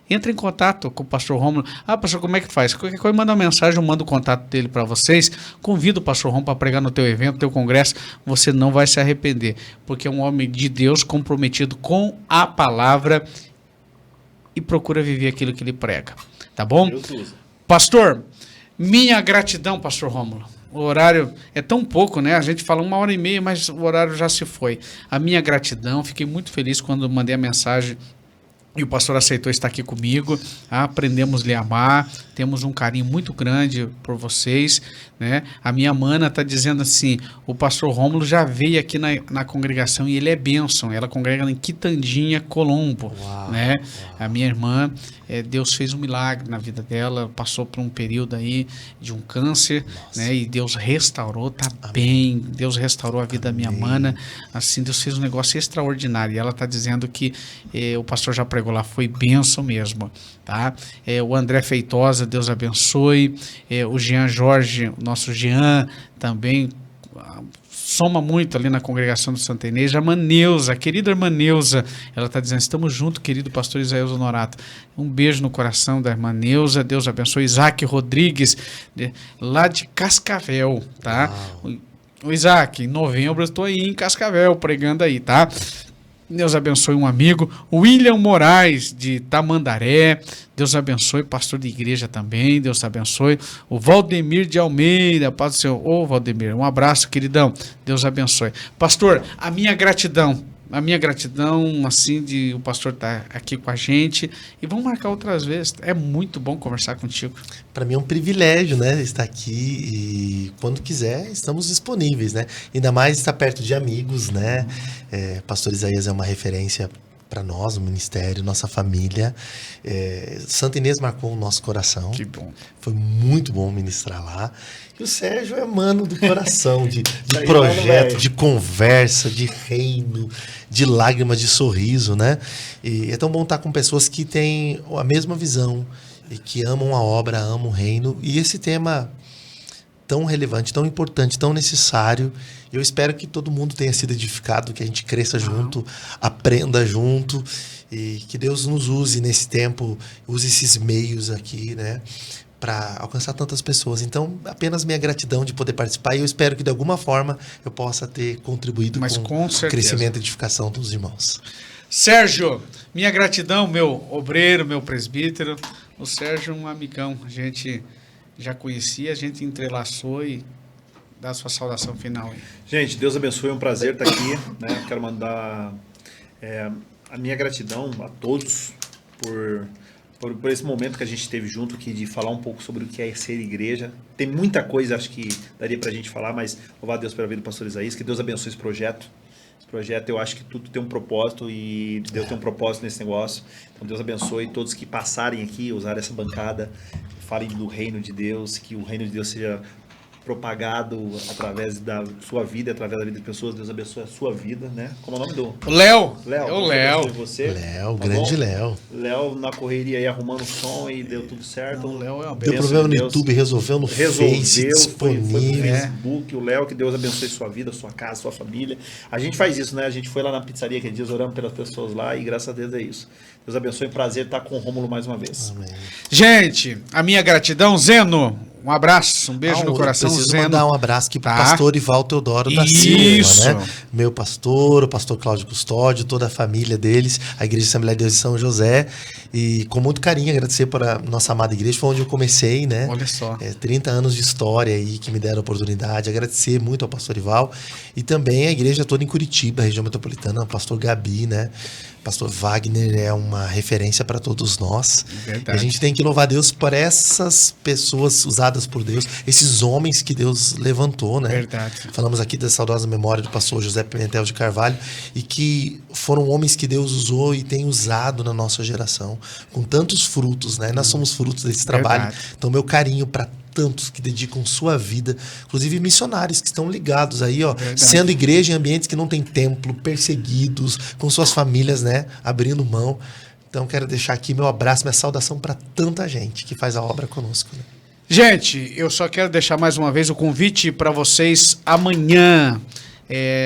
entra em contato com o pastor Rômulo. Ah, pastor, como é que faz? Qualquer coisa, manda uma mensagem, eu mando o contato dele para vocês. Convido o pastor Rômulo para pregar no teu evento, no teu congresso. Você não vai se arrepender, porque é um homem de Deus comprometido com a palavra e procura viver aquilo que ele prega. Tá bom? Pastor, minha gratidão, pastor Rômulo. O horário é tão pouco, né? A gente fala 1h30, mas o horário já se foi. A minha gratidão, fiquei muito feliz quando mandei a mensagem e o pastor aceitou estar aqui comigo. Aprendemos a lhe amar, temos um carinho muito grande por vocês, né? A minha mana está dizendo assim, o pastor Rômulo já veio aqui na congregação e ele é bênção, ela congrega em Quitandinha, Colombo, né? Uau. A minha irmã, Deus fez um milagre na vida dela, passou por um período aí de um câncer, né? E Deus restaurou, tá bem, Deus restaurou a vida da minha mana, assim, Deus fez um negócio extraordinário, e ela está dizendo que o pastor já pregou lá, foi bênção mesmo, tá? O André Feitosa, Deus abençoe, o Jean Jorge, nosso Jean, também soma muito ali na congregação do Santa Inês. A Maneuza, a querida irmã Neuza, ela está dizendo, estamos juntos, querido pastor Isaías Honorato. Um beijo no coração da irmã Neuza, Deus abençoe. Isaac Rodrigues, lá de Cascavel, tá? O Isaac, em novembro eu estou aí em Cascavel, pregando aí, tá? Deus abençoe um amigo. William Moraes, de Tamandaré. Deus abençoe, pastor de igreja também. Deus abençoe. O Valdemir de Almeida. Paz do Senhor. Ô, Valdemir, um abraço, queridão. Deus abençoe. Pastor, a minha gratidão, assim, de o pastor estar aqui com a gente. E vamos marcar outras vezes. É muito bom conversar contigo. Para mim é um privilégio, né, estar aqui e quando quiser estamos disponíveis, né? Ainda mais estar perto de amigos, né? Pastor Isaías é uma referência para nós, o ministério, nossa família. Santa Inês marcou o nosso coração. Que bom. Foi muito bom ministrar lá. E o Sérgio é mano do coração, de projeto, de conversa, de reino, de lágrima, de sorriso, né? E é tão bom estar com pessoas que têm a mesma visão e que amam a obra, amam o reino. E esse tema tão relevante, tão importante, tão necessário. Eu espero que todo mundo tenha sido edificado, que a gente cresça junto, aprenda junto e que Deus nos use nesse tempo, use esses meios aqui, né, para alcançar tantas pessoas. Então, apenas minha gratidão de poder participar e eu espero que de alguma forma eu possa ter contribuído com o crescimento e edificação dos irmãos. Sérgio, minha gratidão, meu obreiro, meu presbítero. O Sérgio é um amigão, a gente já conhecia, a gente entrelaçou e dá a sua saudação final aí. Gente, Deus abençoe, é um prazer estar aqui, né? Quero mandar a minha gratidão a todos por esse momento que a gente teve junto aqui, de falar um pouco sobre o que é ser igreja. Tem muita coisa, acho que daria pra gente falar, mas louvar a Deus pela vida do pastor Isaías, que Deus abençoe esse projeto. Esse projeto, eu acho que tudo tem um propósito e Deus tem um propósito nesse negócio. Então Deus abençoe todos que passarem aqui, usarem essa bancada, falem do reino de Deus, que o reino de Deus seja propagado através da sua vida, através da vida de pessoas. Deus abençoe a sua vida, né? Como é o nome do? O Léo. Léo. É o Léo. Você. Léo, Tá grande bom? Léo. Léo na correria aí arrumando o som e deu tudo certo. O Léo é uma Deu Bênção problema no de Deus. YouTube, resolveu no Face, Foi pro disponível. Facebook, o Léo, que Deus abençoe sua vida, sua casa, sua família. A gente faz isso, né? A gente foi lá na pizzaria aquele dia, oramos pelas pessoas lá e graças a Deus é isso. Deus abençoe, prazer estar com o Rômulo mais uma vez. Amém. Gente, a minha gratidão, Zeno. Um abraço, um beijo no coração, preciso Zeno. mandar um abraço aqui pro Tá. pastor Ival Teodoro da Isso. Silva, né? Meu pastor, o pastor Cláudio Custódio, toda a família deles, a Igreja Assembleia de Deus de São José. E com muito carinho agradecer para a nossa amada igreja, foi onde eu comecei, né? Olha só. 30 anos de história aí que me deram a oportunidade. Agradecer muito ao pastor Ival e também a igreja toda em Curitiba, região metropolitana, o pastor Gabi, né? Pastor Wagner é uma referência para todos nós. Verdade. E a gente tem que louvar Deus por essas pessoas usadas por Deus, esses homens que Deus levantou, né? Verdade. Falamos aqui da saudosa memória do pastor José Pimentel de Carvalho e que foram homens que Deus usou e tem usado na nossa geração, com tantos frutos, né? Nós somos frutos desse trabalho. Verdade. Então, meu carinho para tantos que dedicam sua vida, inclusive missionários que estão ligados aí, ó, Verdade. sendo igreja em ambientes que não tem templo, perseguidos, com suas famílias, né, abrindo mão. Então quero deixar aqui meu abraço, minha saudação para tanta gente que faz a obra conosco, né? Gente, eu só quero deixar mais uma vez o convite para vocês amanhã,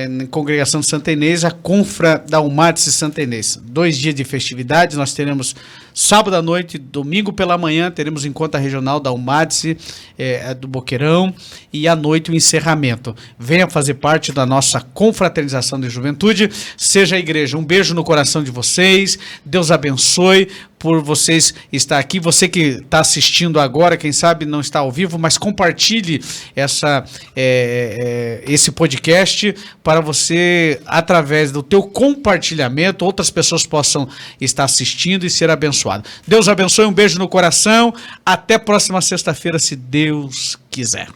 na Congregação de Santa Inês, a Confra da Umadse Santa Inês. 2 dias de festividades, nós teremos sábado à noite, domingo pela manhã, teremos encontro regional da Umadse, do Boqueirão, e à noite o encerramento. Venha fazer parte da nossa confraternização de juventude, seja a igreja. Um beijo no coração de vocês, Deus abençoe por vocês estar aqui. Você que está assistindo agora, quem sabe não está ao vivo, mas compartilhe esse podcast para você, através do teu compartilhamento, outras pessoas possam estar assistindo e ser abençoadas. Deus abençoe, um beijo no coração. Até próxima sexta-feira, se Deus quiser.